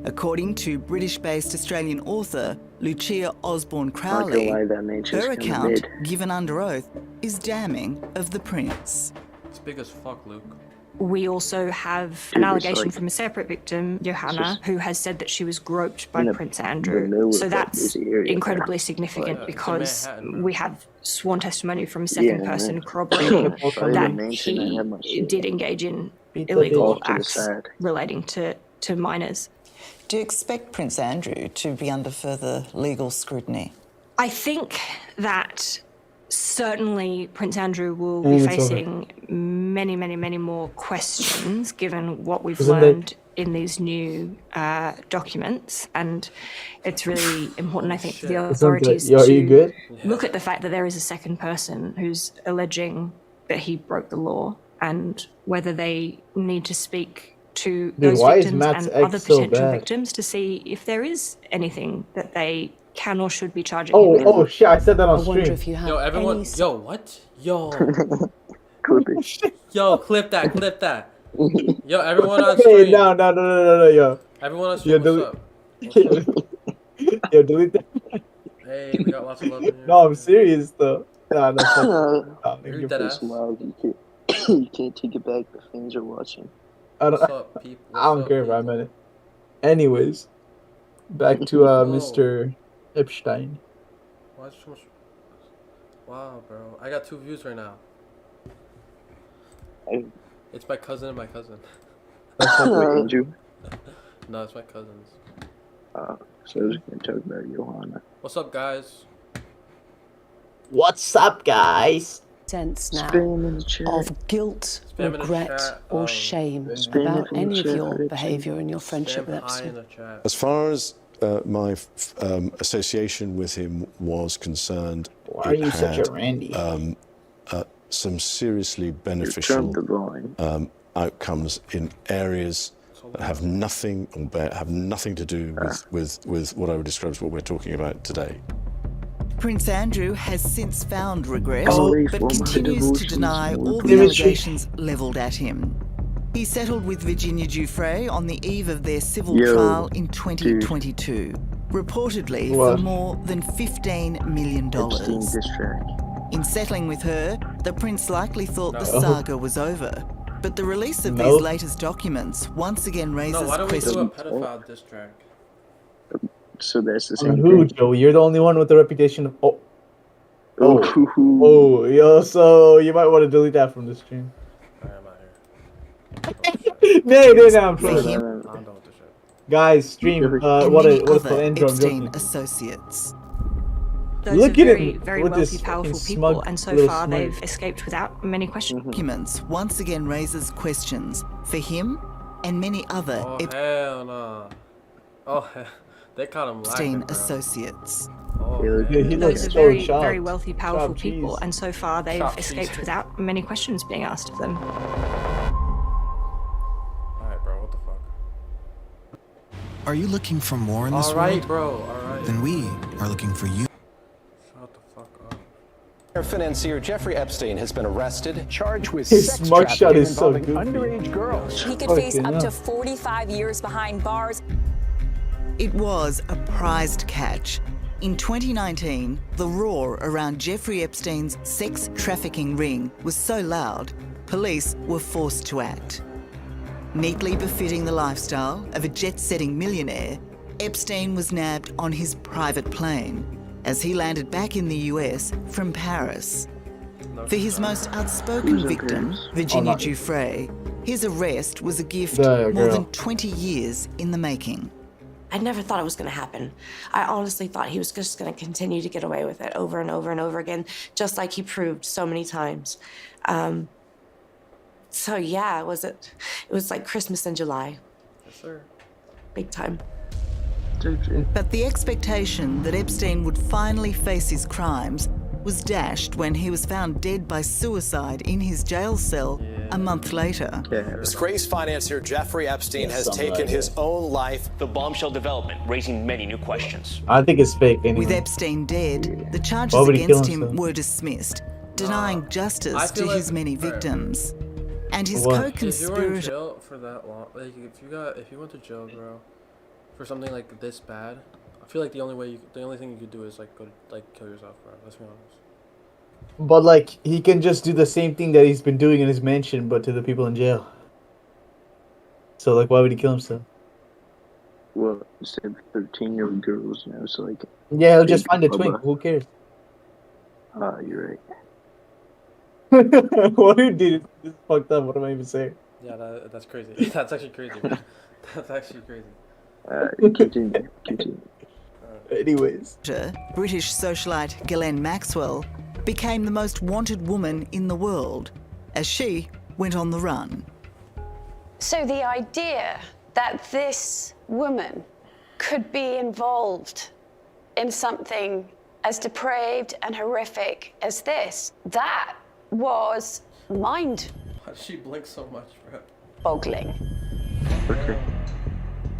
According to British-based Australian author Lucia Osborne Crowley, her account, given under oath, is damning of the Prince. It's big as fuck, Luke. We also have an allegation from a separate victim, Johanna, who has said that she was groped by Prince Andrew. So that's incredibly significant because we have sworn testimony from a second person corroborating that he did engage in illegal acts relating to minors. Do you expect Prince Andrew to be under further legal scrutiny? I think that certainly Prince Andrew will be facing many, many, many more questions given what we've learned in these new documents. And it's really important, I think, for the authorities to look at the fact that there is a second person who's alleging that he broke the law and whether they need to speak to those victims and other potential victims to see if there is anything that they can or should be charging him with. Oh shit, I said that on stream. Yo, everyone, yo, what? Yo. Yo, clip that. Yo, everyone on stream. No, yo. Everyone on stream, what's up? Yo, delete that. Hey, we got lots of love in here. No, I'm serious though. You're you can't take it back. The fans are watching. I don't care if I meant it. Anyways, back to Mr. Epstein. Why is so much? Wow, bro, I got 2 views right now. It's my cousin and my cousin. That's not Andrew. No, it's my cousins. So I was gonna talk about Johanna. What's up, guys? What's up, guys? Sense now of guilt, regret, or shame about any of your behaviour and your friendship with Epstein. As far as my association with him was concerned, why are you such a Randy? Some seriously beneficial outcomes in areas that have nothing to do with what I would describe as what we're talking about today. Prince Andrew has since found regret, but continues to deny all the allegations levelled at him. He settled with Virginia Giuffre on the eve of their civil trial in 2022, reportedly for more than $15 million. In settling with her, the prince likely thought the saga was over, But the release of these latest documents once again raises No, why don't we do a questions. pedophile diss track? So that's the I mean, same who, thing. Joe? You're the only one with the reputation of yo, so you might want to delete that from the stream. No, I'm trolling. I'm done with this shit. Guys, stream. And What many is called other Andrew? I'm Epstein joking. associates. Those Look are at very, him very with wealthy, this powerful fucking people, smug and so little far smirk. they've escaped without many questions. Documents once again raises questions for him and many other Hell no. Oh, they caught him Epstein lacking, bro. associates. Those are very, very wealthy, powerful people, and so far they've escaped without many questions being asked of them. Alright, bro, what the fuck? Are you looking for more in this world? Alright, bro, alright. Then we are looking for you. Shut the fuck up. Financier Jeffrey Epstein has been arrested, charged with His sex smart shot trafficking is so involving goofy. underage girls. He could face up to 45 years behind bars. It was a prized catch. In 2019, the roar around Jeffrey Epstein's sex trafficking ring was so loud, police were forced to act. Neatly befitting the lifestyle of a jet-setting millionaire, Epstein was nabbed on his private plane as he landed back in the US from Paris. For his most outspoken victim, Virginia Giuffre, his arrest was a gift more than 20 years in the making. I never thought it was going to happen. I honestly thought he was just going to continue to get away with it over and over and over again, just like he proved so many times. So yeah, it was like Christmas in July. Yes, sir. Big time. But the expectation that Epstein would finally face his crimes was dashed when he was found dead by suicide in his jail cell a month later. Disgraced financier Jeffrey Epstein has taken his own life. The bombshell development, raising many new questions. I think it's fake anyway. With Epstein dead, the charges Why would he against kill him himself? were dismissed, denying justice to like- his many victims. And his If you were in co-conspirator... jail for that long, like if you went to jail, bro, for something like this bad, I feel like the only thing you could do is like go kill yourself, bro. Let's be honest. But like, he can just do the same thing that he's been doing in his mansion, but to the people in jail. So like, why would he kill himself? Well, you said 13-year-old girls now, so like. Yeah, he'll just find a twink. Who cares? Ah, you're right. What dude? This is fucked up. What am I even saying? Yeah, that's crazy. That's actually crazy, man. That's actually crazy. Continue. Anyways. British socialite Ghislaine Maxwell became the most wanted woman in the world as she went on the run. So the idea that this woman could be involved in something as depraved and horrific as this, that was Why does she blink so much, bro? boggling.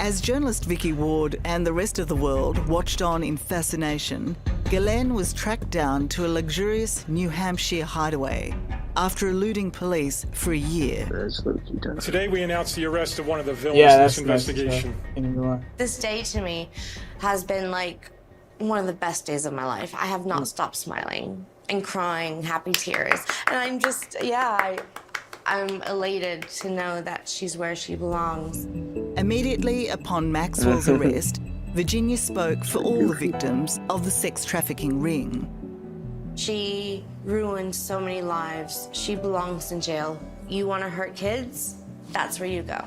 As journalist Vicky Ward and the rest of the world watched on in fascination, Ghislaine was tracked down to a luxurious New Hampshire hideaway after eluding police for a year. Today we announced the arrest of one of the villains Yeah, in that's this investigation. This day to me has been like one of the best days of my life. I have not stopped smiling and crying happy tears. And I'm just, I'm elated to know that she's where she belongs. Immediately upon Maxwell's arrest, Virginia spoke for all the victims of the sex trafficking ring. She ruined so many lives. She belongs in jail. You want to hurt kids? That's where you go.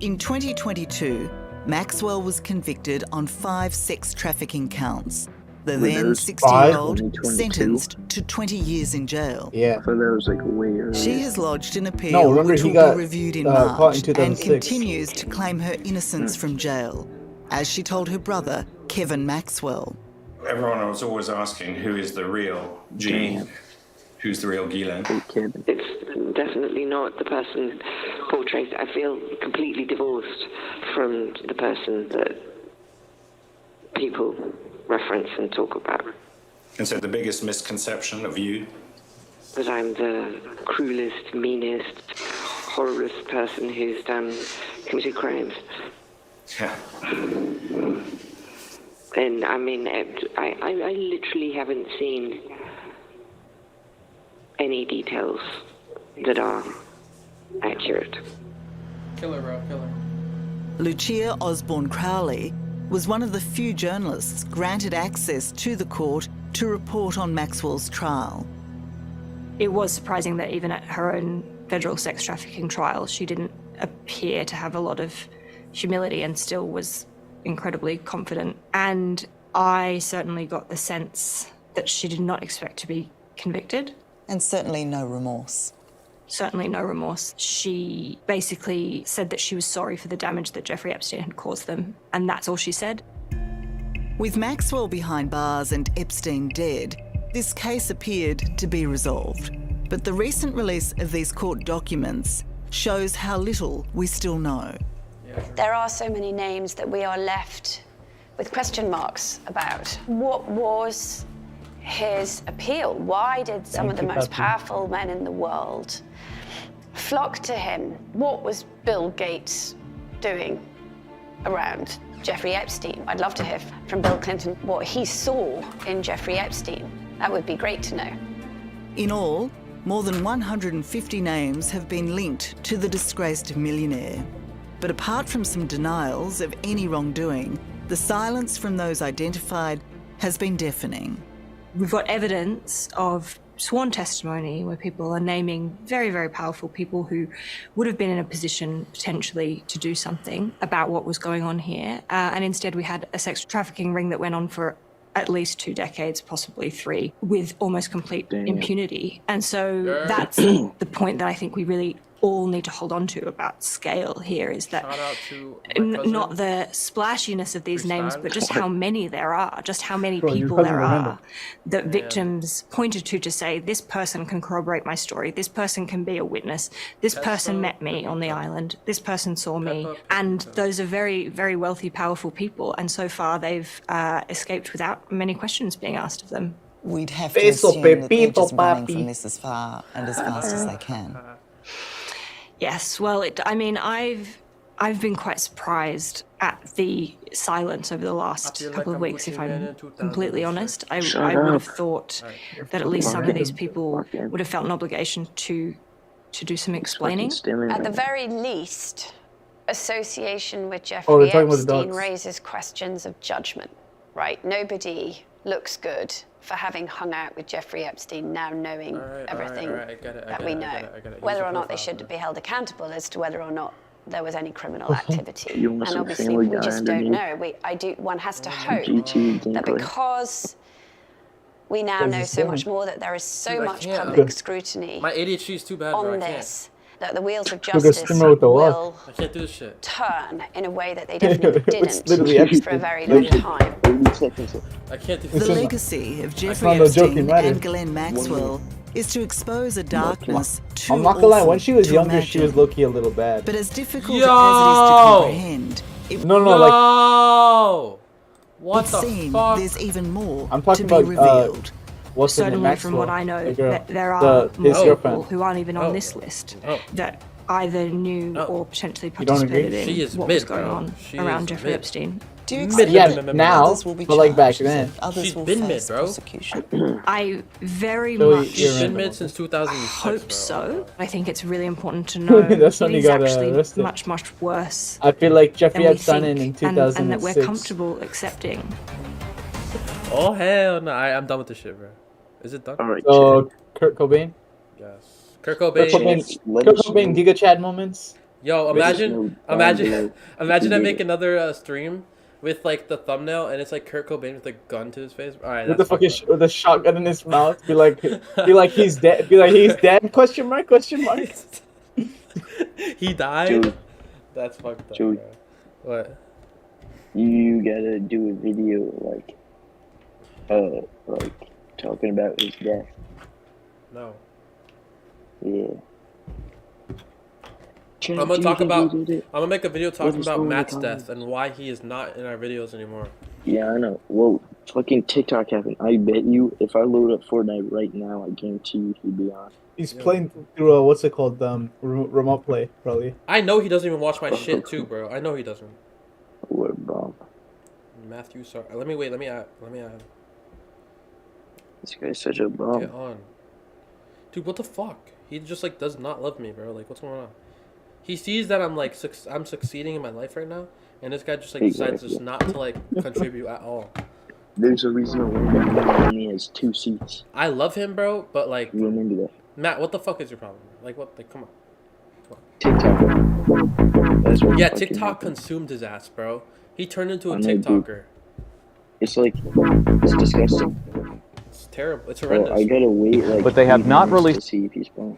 In 2022, Maxwell was convicted on 5 sex trafficking counts. The then 60-year-old sentenced to 20 years in jail. Yeah. I thought that was like way earlier. She has lodged an appeal No, remember which he will got be reviewed in caught in March and 2006. continues to claim her innocence from jail, as she told her brother, Kevin Maxwell. Everyone was always asking who is the real G, who's the real Ghislaine. It's definitely not the person portrayed. I feel completely divorced from the person that people reference and talk about. And so the biggest misconception of you? That I'm the cruelest, meanest, horriblest person who's committed crimes. Yeah. And I mean, I literally haven't seen any details that are accurate. Killer, bro, killer. Lucia Osborne Crowley was one of the few journalists granted access to the court to report on Maxwell's trial. It was surprising that even at her own federal sex trafficking trial, she didn't appear to have a lot of humility and still was incredibly confident. And I certainly got the sense that she did not expect to be convicted. And certainly no remorse. Certainly no remorse. She basically said that she was sorry for the damage that Jeffrey Epstein had caused them, and that's all she said. With Maxwell behind bars and Epstein dead, this case appeared to be resolved. But the recent release of these court documents shows how little we still know. There are so many names that we are left with question marks about. What was his appeal? Why did some of the most powerful men in the world flock to him? What was Bill Gates doing around Jeffrey Epstein? I'd love to hear from Bill Clinton what he saw in Jeffrey Epstein. That would be great to know. In all, more than 150 names have been linked to the disgraced millionaire. But apart from some denials of any wrongdoing, the silence from those identified has been deafening. We've got evidence of sworn testimony where people are naming very, very powerful people who would have been in a position potentially to do something about what was going on here. And instead we had a sex trafficking ring that went on for at least 2 decades, possibly 3, with almost complete impunity. And so that's the point that I think we really all need to hold on to about scale here, is that not the splashiness of these names, but just how many there are, just how many people there are that victims pointed to say, this person can corroborate my story, this person can be a witness, this person met me on the island, this person saw me. And those are very, very wealthy, powerful people. And so far they've escaped without many questions being asked of them. We'd have to assume that they're just running from this as far and as fast as they can. Yes, well, I've been quite surprised at the silence over the last couple of weeks, if I'm completely honest. I would have thought that at least some of these people would have felt an obligation to do some explaining. At the very least, association with Jeffrey Epstein raises questions of judgment, right? Nobody looks good for having hung out with Jeffrey Epstein, now knowing everything that we know. Whether or not they should be held accountable as to whether or not there was any criminal activity. And obviously we just don't know. One has to hope that because we now know so much more, that there is so much public scrutiny my ADHD is too bad, bro. on this, that the wheels of justice will turn in a way that they definitely didn't for a very long time. I can't do The legacy of Jeffrey Epstein and Ghislaine Maxwell is to expose a darkness too I'm not gonna lie, when she was to younger, imagine. she was low-key a little bad. But as difficult as it is to comprehend, it what the seem fuck? there's even more I'm talking to be about revealed. what's her name, Certainly Maxwell, from what I know, the girl, there are his more girlfriend. people who aren't even on this list that either knew or potentially You don't agree? participated in what was going on around Jeffrey Epstein. Do you But yeah, now, but like back then. She's been mid, bro. I very So much She's been mid since 2006, hope so. I think it's really important to know That's that when he he's got actually arrested. much, much worse I feel like Jeffrey than we Epstein in think, 2006. and that we're comfortable accepting. Oh hell no! I'm done with this shit, bro. Is it done? Alright. So, Kurt Cobain? Yes. Kurt Cobain. Kurt Cobain Giga Chad moments? Yo, imagine I make another stream with like the thumbnail and it's like Kurt Cobain with a gun to his face. All right, With the fucking with a shotgun in his mouth, be like he's dead. Be like he's dead? Question mark? He died. Dude. That's fucked up. Dude. Bro. What? You gotta do a video like talking about his death. No. Yeah. I'm gonna make a video talking about Matt's death and why he is not in our videos anymore. Yeah, I know. Well, fucking TikTok happened. I bet you if I load up Fortnite right now, I guarantee you he'd be on. He's playing through what's it called? Remote play, probably. I know he doesn't even watch my shit too, bro. I know he doesn't. What bomb? Matthew, sorry. Let me add. This guy's such a bum. Get on. Dude, what the fuck? He just like does not love me, bro. Like, what's going on? He sees that I'm like I'm succeeding in my life right now, and this guy just like decides just not to like contribute at all. There's a reason why only has 2 seats. I love him, bro, but like, remember that. Matt, what the fuck is your problem? Like, what? Like, come on. TikTok. Yeah, TikTok consumed his ass, bro. He turned into a TikToker. It's like, it's disgusting. It's terrible. It's horrendous. I gotta wait like. But they have not released to see if he's born.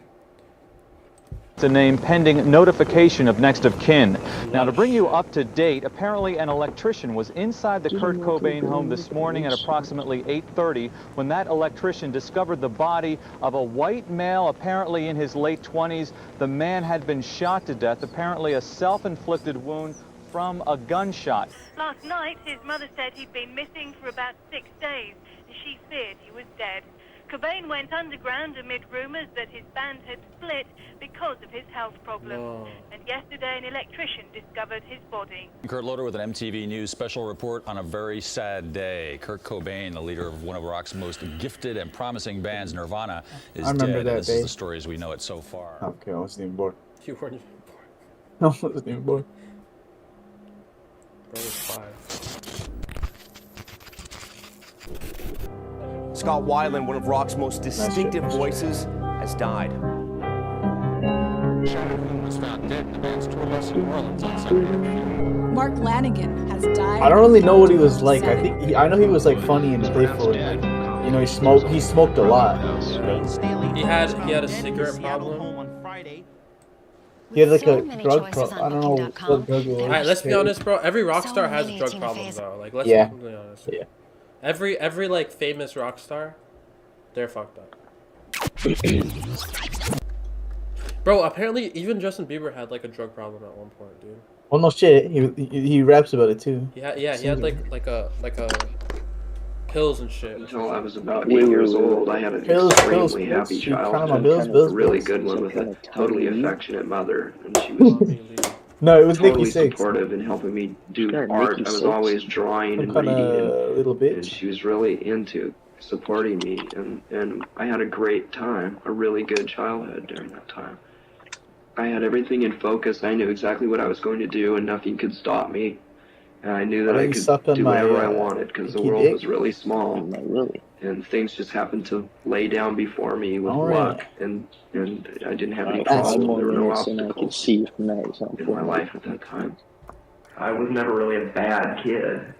The name pending notification of next of kin. Now, to bring you up to date, apparently an electrician was inside the Kurt Cobain home this morning at approximately 8:30 when that electrician discovered the body of a white male, apparently in his late 20s. The man had been shot to death, apparently a self-inflicted wound from a gunshot. Last night, his mother said he'd been missing for about 6 days, and she feared he was dead. Cobain went underground amid rumours that his band had split because of his health problems. Whoa. And yesterday, an electrician discovered his body. Kurt Loder with an MTV News special report on a very sad day. Kurt Cobain, the leader of one of rock's most gifted and promising bands, Nirvana, is dead. This is the story as we know it so far. Okay, I wasn't even born. You weren't even born. I wasn't even born. Bro was 5. Scott Weiland, one of rock's most distinctive voices, has died. Shannon was found dead. The band's tour bus in New Orleans on Saturday. Mark Lanigan has died. I don't really know what he was like. I know he was like funny and playful. And, like, you know, he smoked a lot. He had a cigarette problem. He had like a drug problem. I don't know what drug it was. Alright, let's be honest, bro. Every rock star has a drug problem, though. Like, let's be completely honest. Yeah. Every like famous rock star, they're fucked up. Bro, apparently even Justin Bieber had like a drug problem at one point, dude. Well, no shit. He raps about it too. He had like a pills and shit. Until I was about 8 years old, I had an extremely happy childhood. A really good one with a totally affectionate mother, and she was no, it was totally Nikki Sixx. supportive in helping me do art. I was always drawing and reading, and she was really into supporting me, and I had a great time, a really good childhood during that time. I had everything in focus. I knew exactly what I was going to do, and nothing could stop me. And I knew that I could do whatever I wanted because the world was really small, and things just happened to lay down before me with luck, and I didn't have any problems. There were no obstacles in my life at that time. I was never really a bad kid,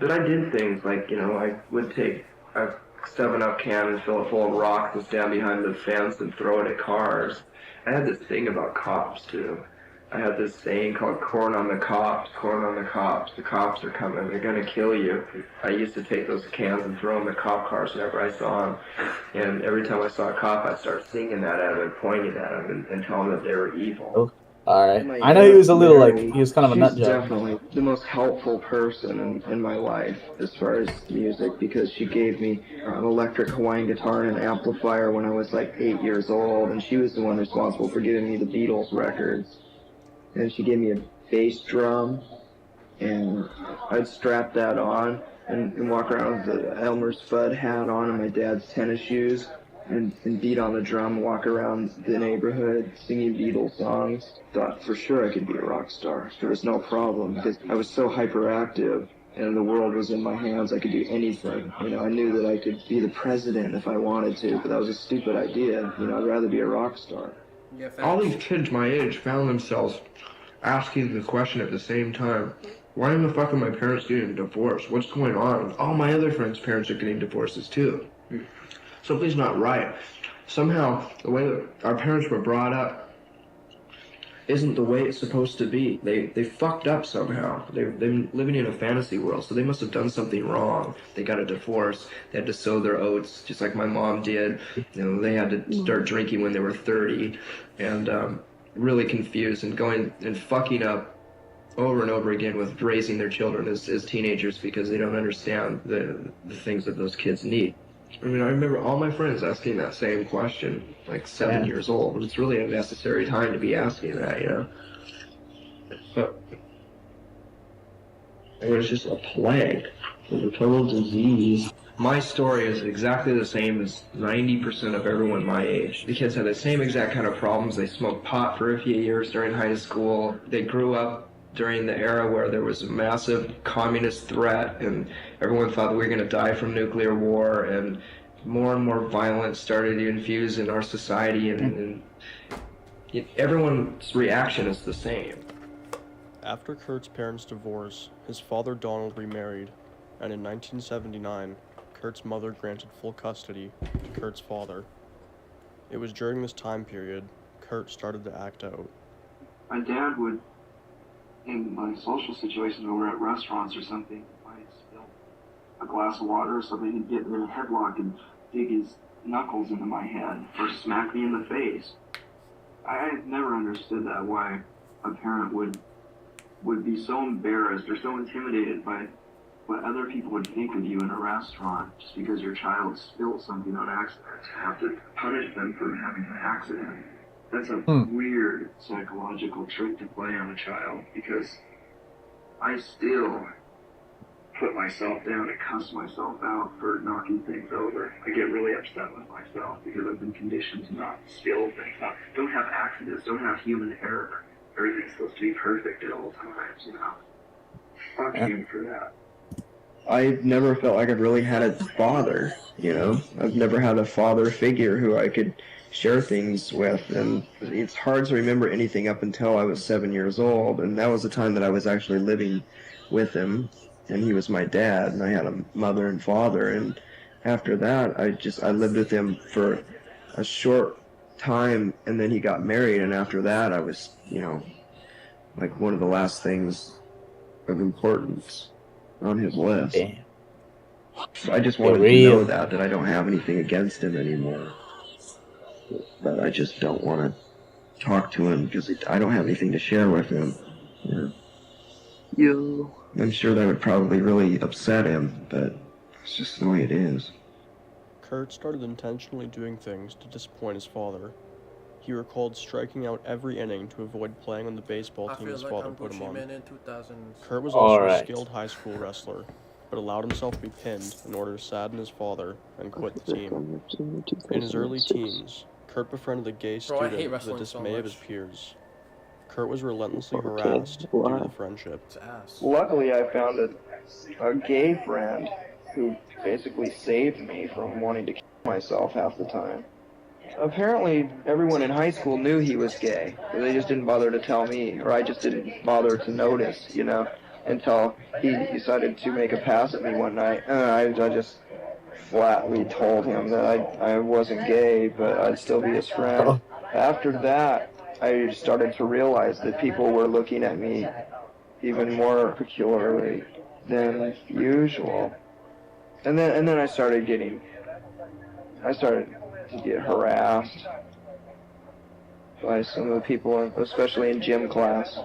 but I did things like, you know, I would take a 7-Up can and fill it full of rocks and stand behind the fence and throw it at cars. I had this thing about cops too. I had this saying called corn on the cops, the cops are coming, they're gonna kill you. I used to take those cans and throw them at cop cars whenever I saw them. And every time I saw a cop, I'd start singing that at them and pointing at them and telling them that they were evil. Oh, alright. I know he was a little like, he was kind of a nut job. She's definitely the most helpful person in my life as far as music, because she gave me an electric Hawaiian guitar and an amplifier when I was like 8 years old, and she was the one responsible for giving me the Beatles records. And she gave me a bass drum, and I'd strap that on and walk around with the Elmer Fudd hat on and my dad's tennis shoes and beat on the drum, walk around the neighborhood singing Beatles songs. Thought for sure I could be a rock star. There was no problem because I was so hyperactive and the world was in my hands. I could do anything. You know, I knew that I could be the president if I wanted to, but that was a stupid idea. You know, I'd rather be a rock star. All these kids my age found themselves asking the question at the same time, why in the fuck are my parents getting divorced? What's going on? All my other friends' parents are getting divorces too. Something's not right. Somehow, the way that our parents were brought up isn't the way it's supposed to be. They fucked up somehow. They're living in a fantasy world, so they must have done something wrong. They got a divorce. They had to sow their oats, just like my mom did. You know, they had to start drinking when they were 30, and really confused and going and fucking up over and over again with raising their children as teenagers because they don't understand the things that those kids need. I mean, I remember all my friends asking that same question, like 7 years old. It's really a necessary time to be asking that, you know? But it was just a plague. It was a total disease My story is exactly the same as 90% of everyone my age. The kids had the same exact kind of problems. They smoked pot for a few years during high school. They grew up during the era where there was a massive communist threat and everyone thought that we were going to die from nuclear war, and more violence started to infuse in our society, and everyone's reaction is the same. After Kurt's parents' divorce, his father Donald remarried, and in 1979, Kurt's mother granted full custody to Kurt's father. It was during this time period Kurt started to act out. My dad would, in my social situations where we're at restaurants or something, if I spilled a glass of water or something, he'd get in a headlock and dig his knuckles into my head or smack me in the face. I've never understood that, why a parent would be so embarrassed or so intimidated by what other people would think of you in a restaurant just because your child spilled something on accident, to have to punish them for having an accident. That's a weird psychological trick to play on a child, because I still put myself down and cuss myself out for knocking things over. I get really upset with myself because I've been conditioned to not spill things. Don't have accidents, don't have human error. Everything's supposed to be perfect at all times, you know. Fuck you for that. I've never felt like I've really had a father, you know. I've never had a father figure who I could share things with, and it's hard to remember anything up until I was 7 years old, and that was the time that I was actually living with him, and he was my dad, and I had a mother and father, and after that, I lived with him for a short time, and then he got married, and after that, I was, you know, like one of the last things of importance on his list. Damn. So I just wanted to know that I don't have anything against him anymore. But I just don't want to talk to him because I don't have anything to share with him. Yeah. Yo. I'm sure that would probably really upset him, but it's just the way it is. Kurt started intentionally doing things to disappoint his father. He recalled striking out every inning to avoid playing on the baseball team his father put him on. Kurt was also a skilled high school wrestler, but allowed himself to be pinned in order to sadden his father and quit the team. In his early teens, Kurt befriended a gay student to the dismay of his peers. Kurt was relentlessly harassed due to the friendship. Luckily, I found a gay friend who basically saved me from wanting to kill myself half the time. Apparently, everyone in high school knew he was gay, but they just didn't bother to tell me, or I just didn't bother to notice, you know, until he decided to make a pass at me one night. I just flatly told him that I wasn't gay, but I'd still be his friend. After that, I started to realize that people were looking at me even more peculiarly than usual. And then I started to get harassed by some of the people, especially in gym class.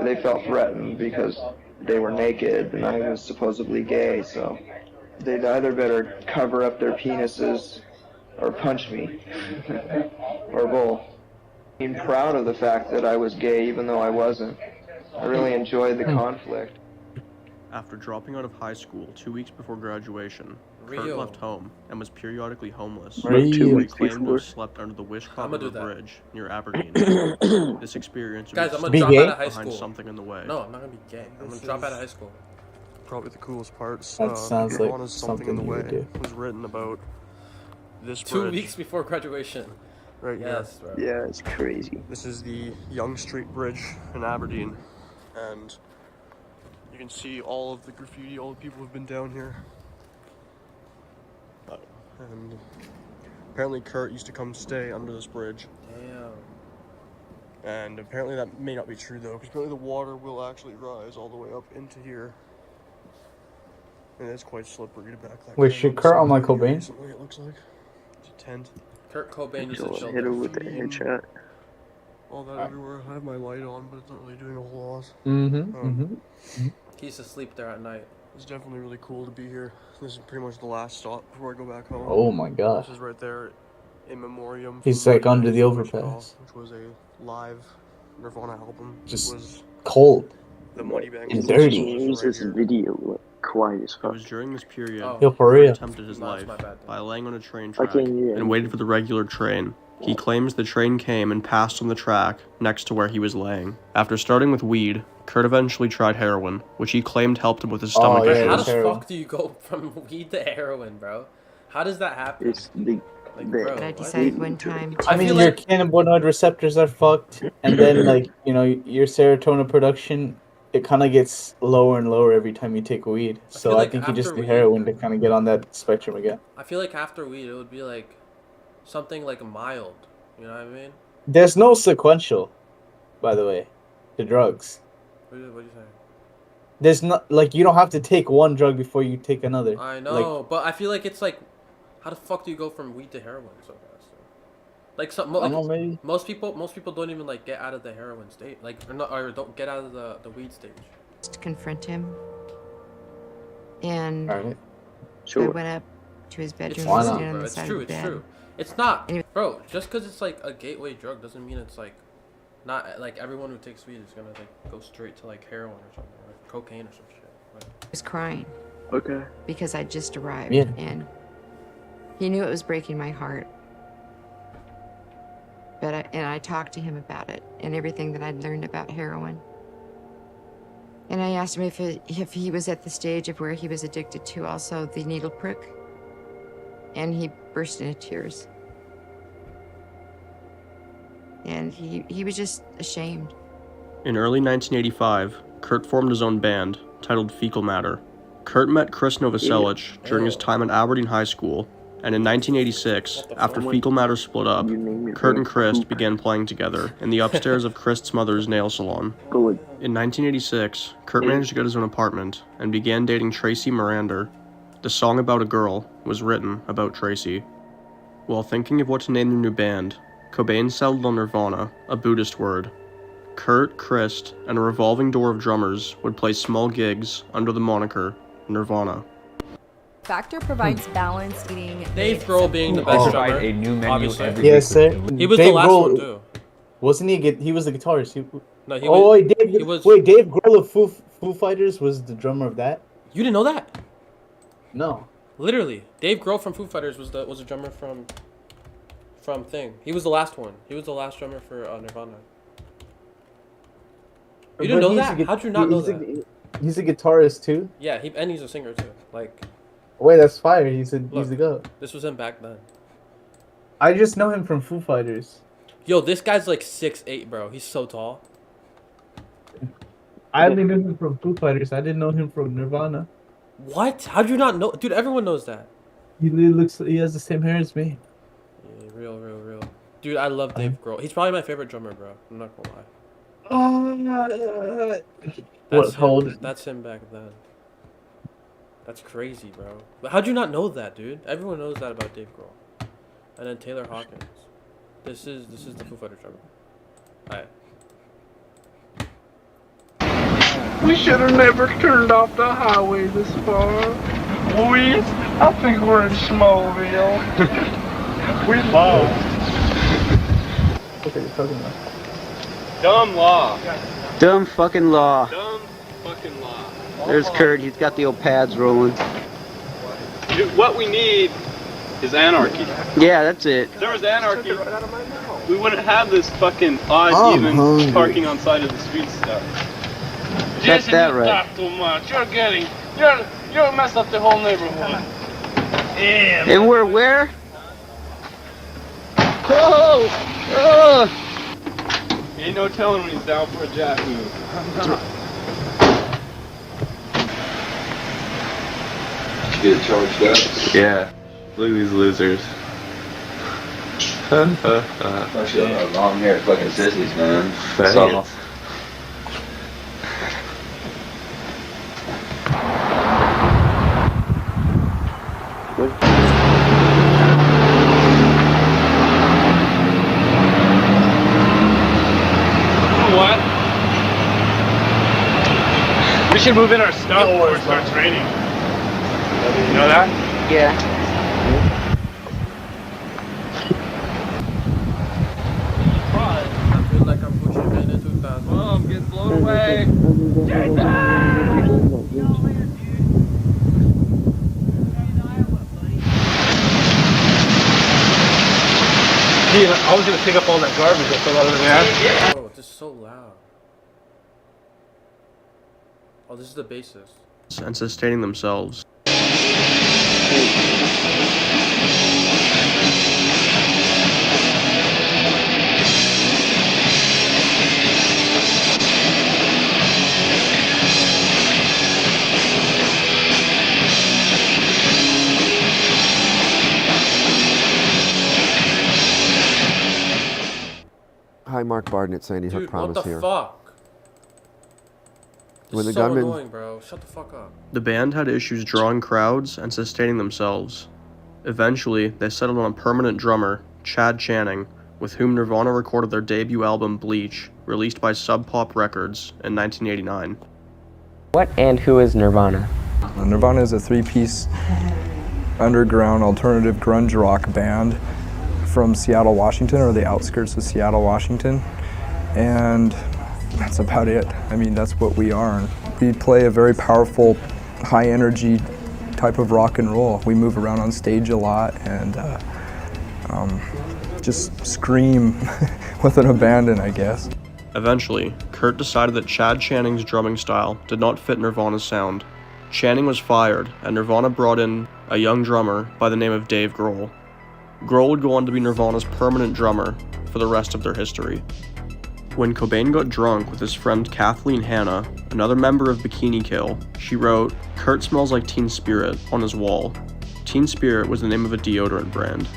They felt threatened because they were naked and I was supposedly gay, so they'd either better cover up their penises or punch me, or both. Being proud of the fact that I was gay even though I wasn't. I really enjoyed the conflict. After dropping out of high school 2 weeks before graduation, Kurt left home and was periodically homeless. He claimed to have slept under the Wishcott River Bridge near Aberdeen. This experience Guys, was I'm gonna drop out of high behind school. Something in the way. No, I'm not gonna be gay. I'm gonna drop out of high school. Probably the coolest parts. That sounds like Something in something the you way would do. was written about this 2 bridge. weeks before graduation. Right yes, here. bro. Yeah, it's crazy. This is the Yonge Street Bridge in Aberdeen, and you can see all of the graffiti, all the people who've been down here. And apparently Kurt used to come stay under this bridge. Damn. And apparently that may not be true though, because apparently the water will actually rise all the way up into here. And it's quite slippery to back that. Wait, shit, Kurt on Michael Cobain? Recently, it looks like. It's a tent. Kurt Cobain used to chill Hit her there. with the headshot. All that everywhere. I have my light on, but it's not really doing a whole lot. He used to sleep there at night. It's definitely really cool to be here. This is pretty much the last stop before I go back home. Oh my god. This is right there, in memoriam. He's like under the overpass. Which was a live Nirvana album. Just it was cold the Muddy Bang. and dirty. There's this video, like, quiet as It fuck. was during this period Yo, for Kurt real. attempted his life by laying on a train I track can't hear and waited for the regular train. He claims the train came and passed on the track next to where he was laying. After starting with weed, Kurt eventually tried heroin, which he claimed helped him with his stomach issues. How the fuck do you go from weed to heroin, bro? How does that happen? It's the bro, I what? decided one time to. I mean, your cannabinoid receptors are fucked, and then like your serotonin production, it kind of gets lower and lower every time you take weed. So feel I like think you just after do weed- heroin to kind of get on that spectrum again. I feel like after weed, it would be like something like mild. You know what I mean? There's no sequential, by the way, to drugs. What are you saying? There's not like you don't have to take one drug before you take another. I know, but I feel like it's like, how the fuck do you go from weed to heroin so fast? Like I don't know, maybe. most people don't even like get out of the heroin state, like or don't get out of the weed stage. To confront him. And Alright. I went up to his bedroom It's and true, stood on bro. the It's side true. of the It's bed. true. It's not, bro. Just because it's like a gateway drug doesn't mean it's like not like everyone who takes weed is gonna like go straight to like heroin or something, like cocaine or some shit. Like, He was crying. Okay. Because I just arrived. Yeah. And he knew it was breaking my heart. But I talked to him about it and everything that I'd learned about heroin. And I asked him if he was at the stage of where he was addicted to also the needle prick. And he burst into tears. And he was just ashamed. In early 1985, Kurt formed his own band, titled Fecal Matter. Kurt met Chris Novoselic during his time at Aberdeen High School, and in 1986, after Fecal Matter split up, Kurt and Chris began playing together in the upstairs of Chris's mother's nail salon. In 1986, Kurt managed to get his own apartment and began dating Tracy Mirander. The song About a Girl was written about Tracy. While thinking of what to name their new band, Cobain settled on Nirvana, a Buddhist word. Kurt, Chris, and a revolving door of drummers would play small gigs under the moniker Nirvana. Factor provides balance eating. Dave Grohl being the best drummer. A new menu obviously. every Yes, sir. He was Dave the last Grohl, one too. Wasn't he? He was the guitarist. No, he oh, was. wait, Dave. He was. Wait, Dave Grohl of Foo Fighters was the drummer of that. You didn't know that? No. Literally, Dave Grohl from Foo Fighters was a drummer from Thing. He was the last one. He was the last drummer for Nirvana. You didn't know that? How'd you not know that? He's a guitarist too. Yeah, and he's a singer too. Like, wait, that's fire. He's the goat. This was him back then. I just know him from Foo Fighters. Yo, this guy's like 6'8", bro. He's so tall. I only knew him from Foo Fighters. I didn't know him from Nirvana. What? How'd you not know? Dude, everyone knows that. He has the same hair as me. Yeah, real. Dude, I love Dave Grohl. He's probably my favorite drummer, bro. I'm not gonna lie. That's him back then. That's crazy, bro. But how'd you not know that, dude? Everyone knows that about Dave Grohl. And then Taylor Hawkins. This is the Foo Fighters drummer. Alright. We should have never turned off the highway this far. Louise, I think we're in Smallville. We lost. What are you talking about? Dumb law. Dumb fucking law. Dumb fucking law. There's Kurt. He's got the old pads rolling. What we need is anarchy. Yeah, that's it. If there was anarchy, we wouldn't have this fucking odd even parking on side of the street stuff. That's Jason, that you right. talk too much. You're messed up the whole neighborhood. Yeah. And we're where? Oh! Ain't no telling when he's down for a jack move. Get charged up. Yeah. Look at these losers. Actually, I long hair fucking sissies, man. Faggots. What? We should move in our stuff before it starts raining. You know that? Yeah. I feel like I'm pushing man in 2000. Oh, I'm getting blown away. I was gonna pick up all that garbage that fell out of the van. Oh, this is so loud. Oh, this is the basis. And sustaining themselves. Hi, Mark Barden at Sandy Hook Dude, Promise what the here. fuck? This When the is so gunman, annoying, bro. Shut the fuck up. The band had issues drawing crowds and sustaining themselves. Eventually, they settled on a permanent drummer, Chad Channing, with whom Nirvana recorded their debut album Bleach, released by Sub Pop Records in 1989. What and who is Nirvana? Nirvana is a three-piece underground alternative grunge rock band from Seattle, Washington, or the outskirts of Seattle, Washington. And that's about it. I mean, that's what we are. We play a very powerful, high-energy type of rock and roll. We move around on stage a lot and just scream with an abandon, I guess. Eventually, Kurt decided that Chad Channing's drumming style did not fit Nirvana's sound. Channing was fired, and Nirvana brought in a young drummer by the name of Dave Grohl. Grohl would go on to be Nirvana's permanent drummer for the rest of their history. When Cobain got drunk with his friend Kathleen Hanna, another member of Bikini Kill, she wrote, "Kurt smells like Teen Spirit" on his wall. Teen Spirit was the name of a deodorant brand.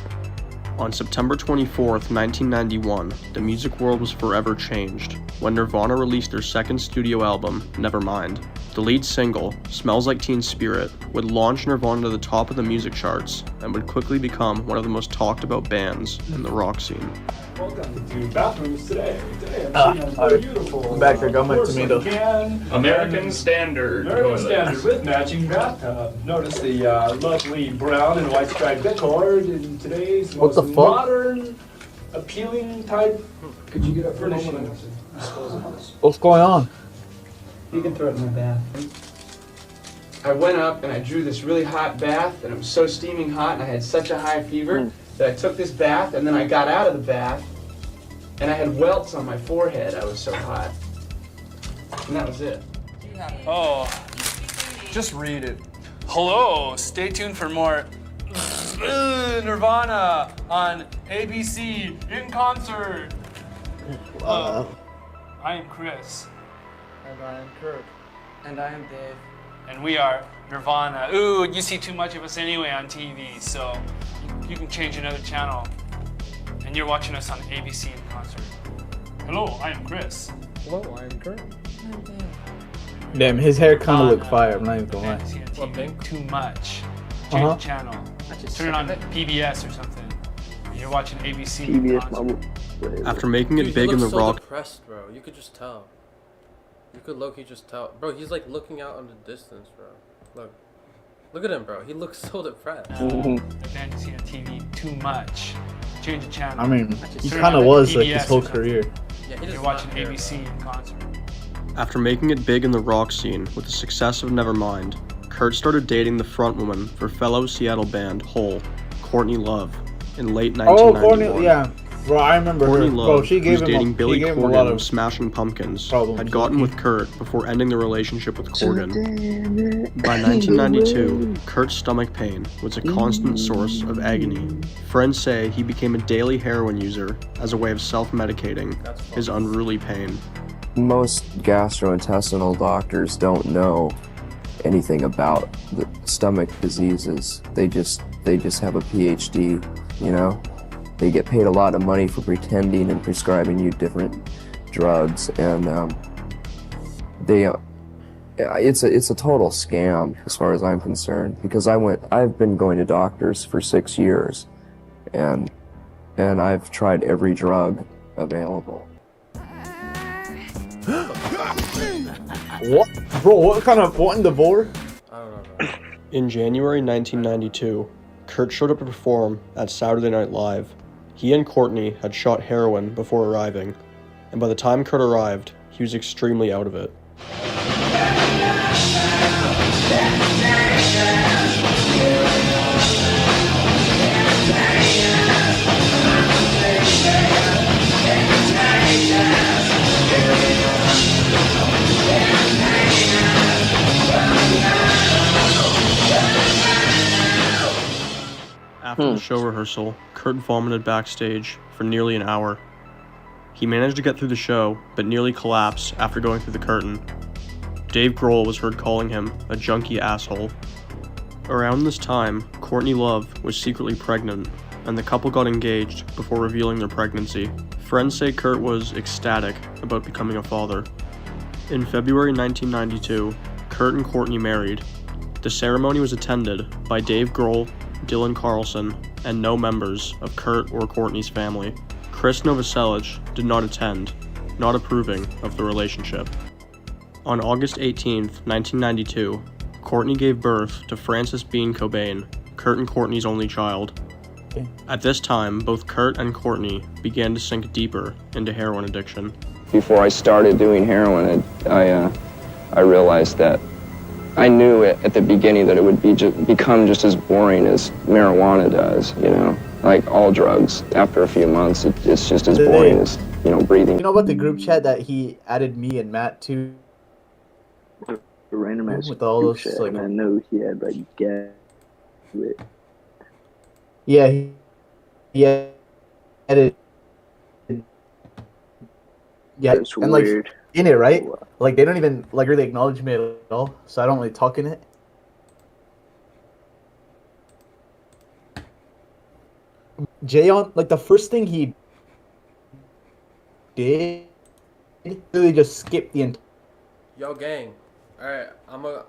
On September 24th, 1991, the music world was forever changed when Nirvana released their second studio album, Nevermind. The lead single, Smells Like Teen Spirit, would launch Nirvana to the top of the music charts and would quickly become one of the most talked about bands in the rock scene. Welcome to Bathrooms Today. Today I'm seeing a beautiful I'm back. I got my tomato. American Standard with matching bathtub. Notice the lovely brown and white striped decor in today's What the most fuck? modern, appealing type. Could you get a furnishing? What's going on? You can throw it in my bath. I went up and I drew this really hot bath, and it was so steaming hot, and I had such a high fever that I took this bath, and then I got out of the bath, and I had welts on my forehead. I was so hot. And that was it. Oh, just read it. Hello, stay tuned for more Nirvana on ABC in concert. I am Chris. And I am Kurt. And I am Dave. And we are Nirvana. Ooh, you see too much of us anyway on TV, so you can change another channel. And you're watching us on ABC in concert. Hello, I am Chris. Hello, I am Kurt. I'm Dave. Damn, his hair kind of look fire. I'm not even gonna lie. TV too much. Change the channel. Turn it on PBS or something. And you're watching ABC in concert. After making it Dude, big he in the looks so rock, depressed, bro. You could just tell. You could low-key just tell. Bro, he's like looking out on the distance, bro. Look at him, bro. He looks so depressed. Fantasy on TV too much. Change the channel. I mean, he Turn kind on of was like PBS his whole or something. career. Yeah, You're watching ABC in concert. after making it big in the rock scene with the success of Nevermind, Kurt started dating the frontwoman for fellow Seattle band Hole, Courtney Love, in late 1991. Oh, Courtney, yeah. Bro, I remember Courtney her. Love, Bro, she gave who's him dating Billy she gave him a Corgan lot of of Smashing Pumpkins, problems. had gotten with Kurt before ending the relationship with Corgan. By 1992, Kurt's stomach pain was a constant source of agony. Friends say he became a daily heroin user as a way of self-medicating his unruly pain. Most gastrointestinal doctors don't know anything about the stomach diseases. They just have a PhD, you know? They get paid a lot of money for pretending and prescribing you different drugs, and it's a total scam as far as I'm concerned, because I've been going to doctors for 6 years, and I've tried every drug available. What? Bro, what in the board? I don't know, bro. In January 1992, Kurt showed up to perform at Saturday Night Live. He and Courtney had shot heroin before arriving, and by the time Kurt arrived, he was extremely out of it. After the show rehearsal, Kurt vomited backstage for nearly an hour. He managed to get through the show, but nearly collapsed after going through the curtain. Dave Grohl was heard calling him a junkie asshole. Around this time, Courtney Love was secretly pregnant, and the couple got engaged before revealing their pregnancy. Friends say Kurt was ecstatic about becoming a father. In February 1992, Kurt and Courtney married. The ceremony was attended by Dave Grohl, Dylan Carlson, and no members of Kurt or Courtney's family. Chris Novoselic did not attend, not approving of the relationship. On August 18, 1992, Courtney gave birth to Frances Bean Cobain, Kurt and Courtney's only child. At this time, both Kurt and Courtney began to sink deeper into heroin addiction. Before I started doing heroin, I realized that I knew at the beginning that it would become just as boring as marijuana does, you know? Like all drugs, after a few months, it's just as boring as, you know, breathing. You know about the group chat that he added me and Matt to? The random ass with all group those, chat, like, and I know he had like gas with. Yeah, he added. Yeah, That's and weird. like in it, right? Like they don't even like really acknowledge me at all, so I don't really talk in it. Jayon, like the first thing he did, really just skipped the entire. Yo, gang. Alright, I'm a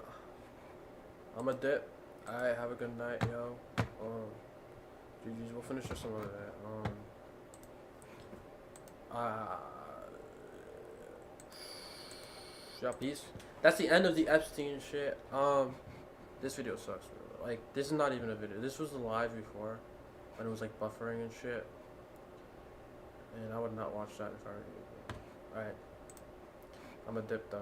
dip. Alright, have a good night, yo. GG's, we'll finish this some other day. Yeah, peace. That's the end of the Epstein shit. This video sucks, bro. Like, this is not even a video. This was live before, when it was like buffering and shit. And I would not watch that if I were you. Alright. I'm a dip though.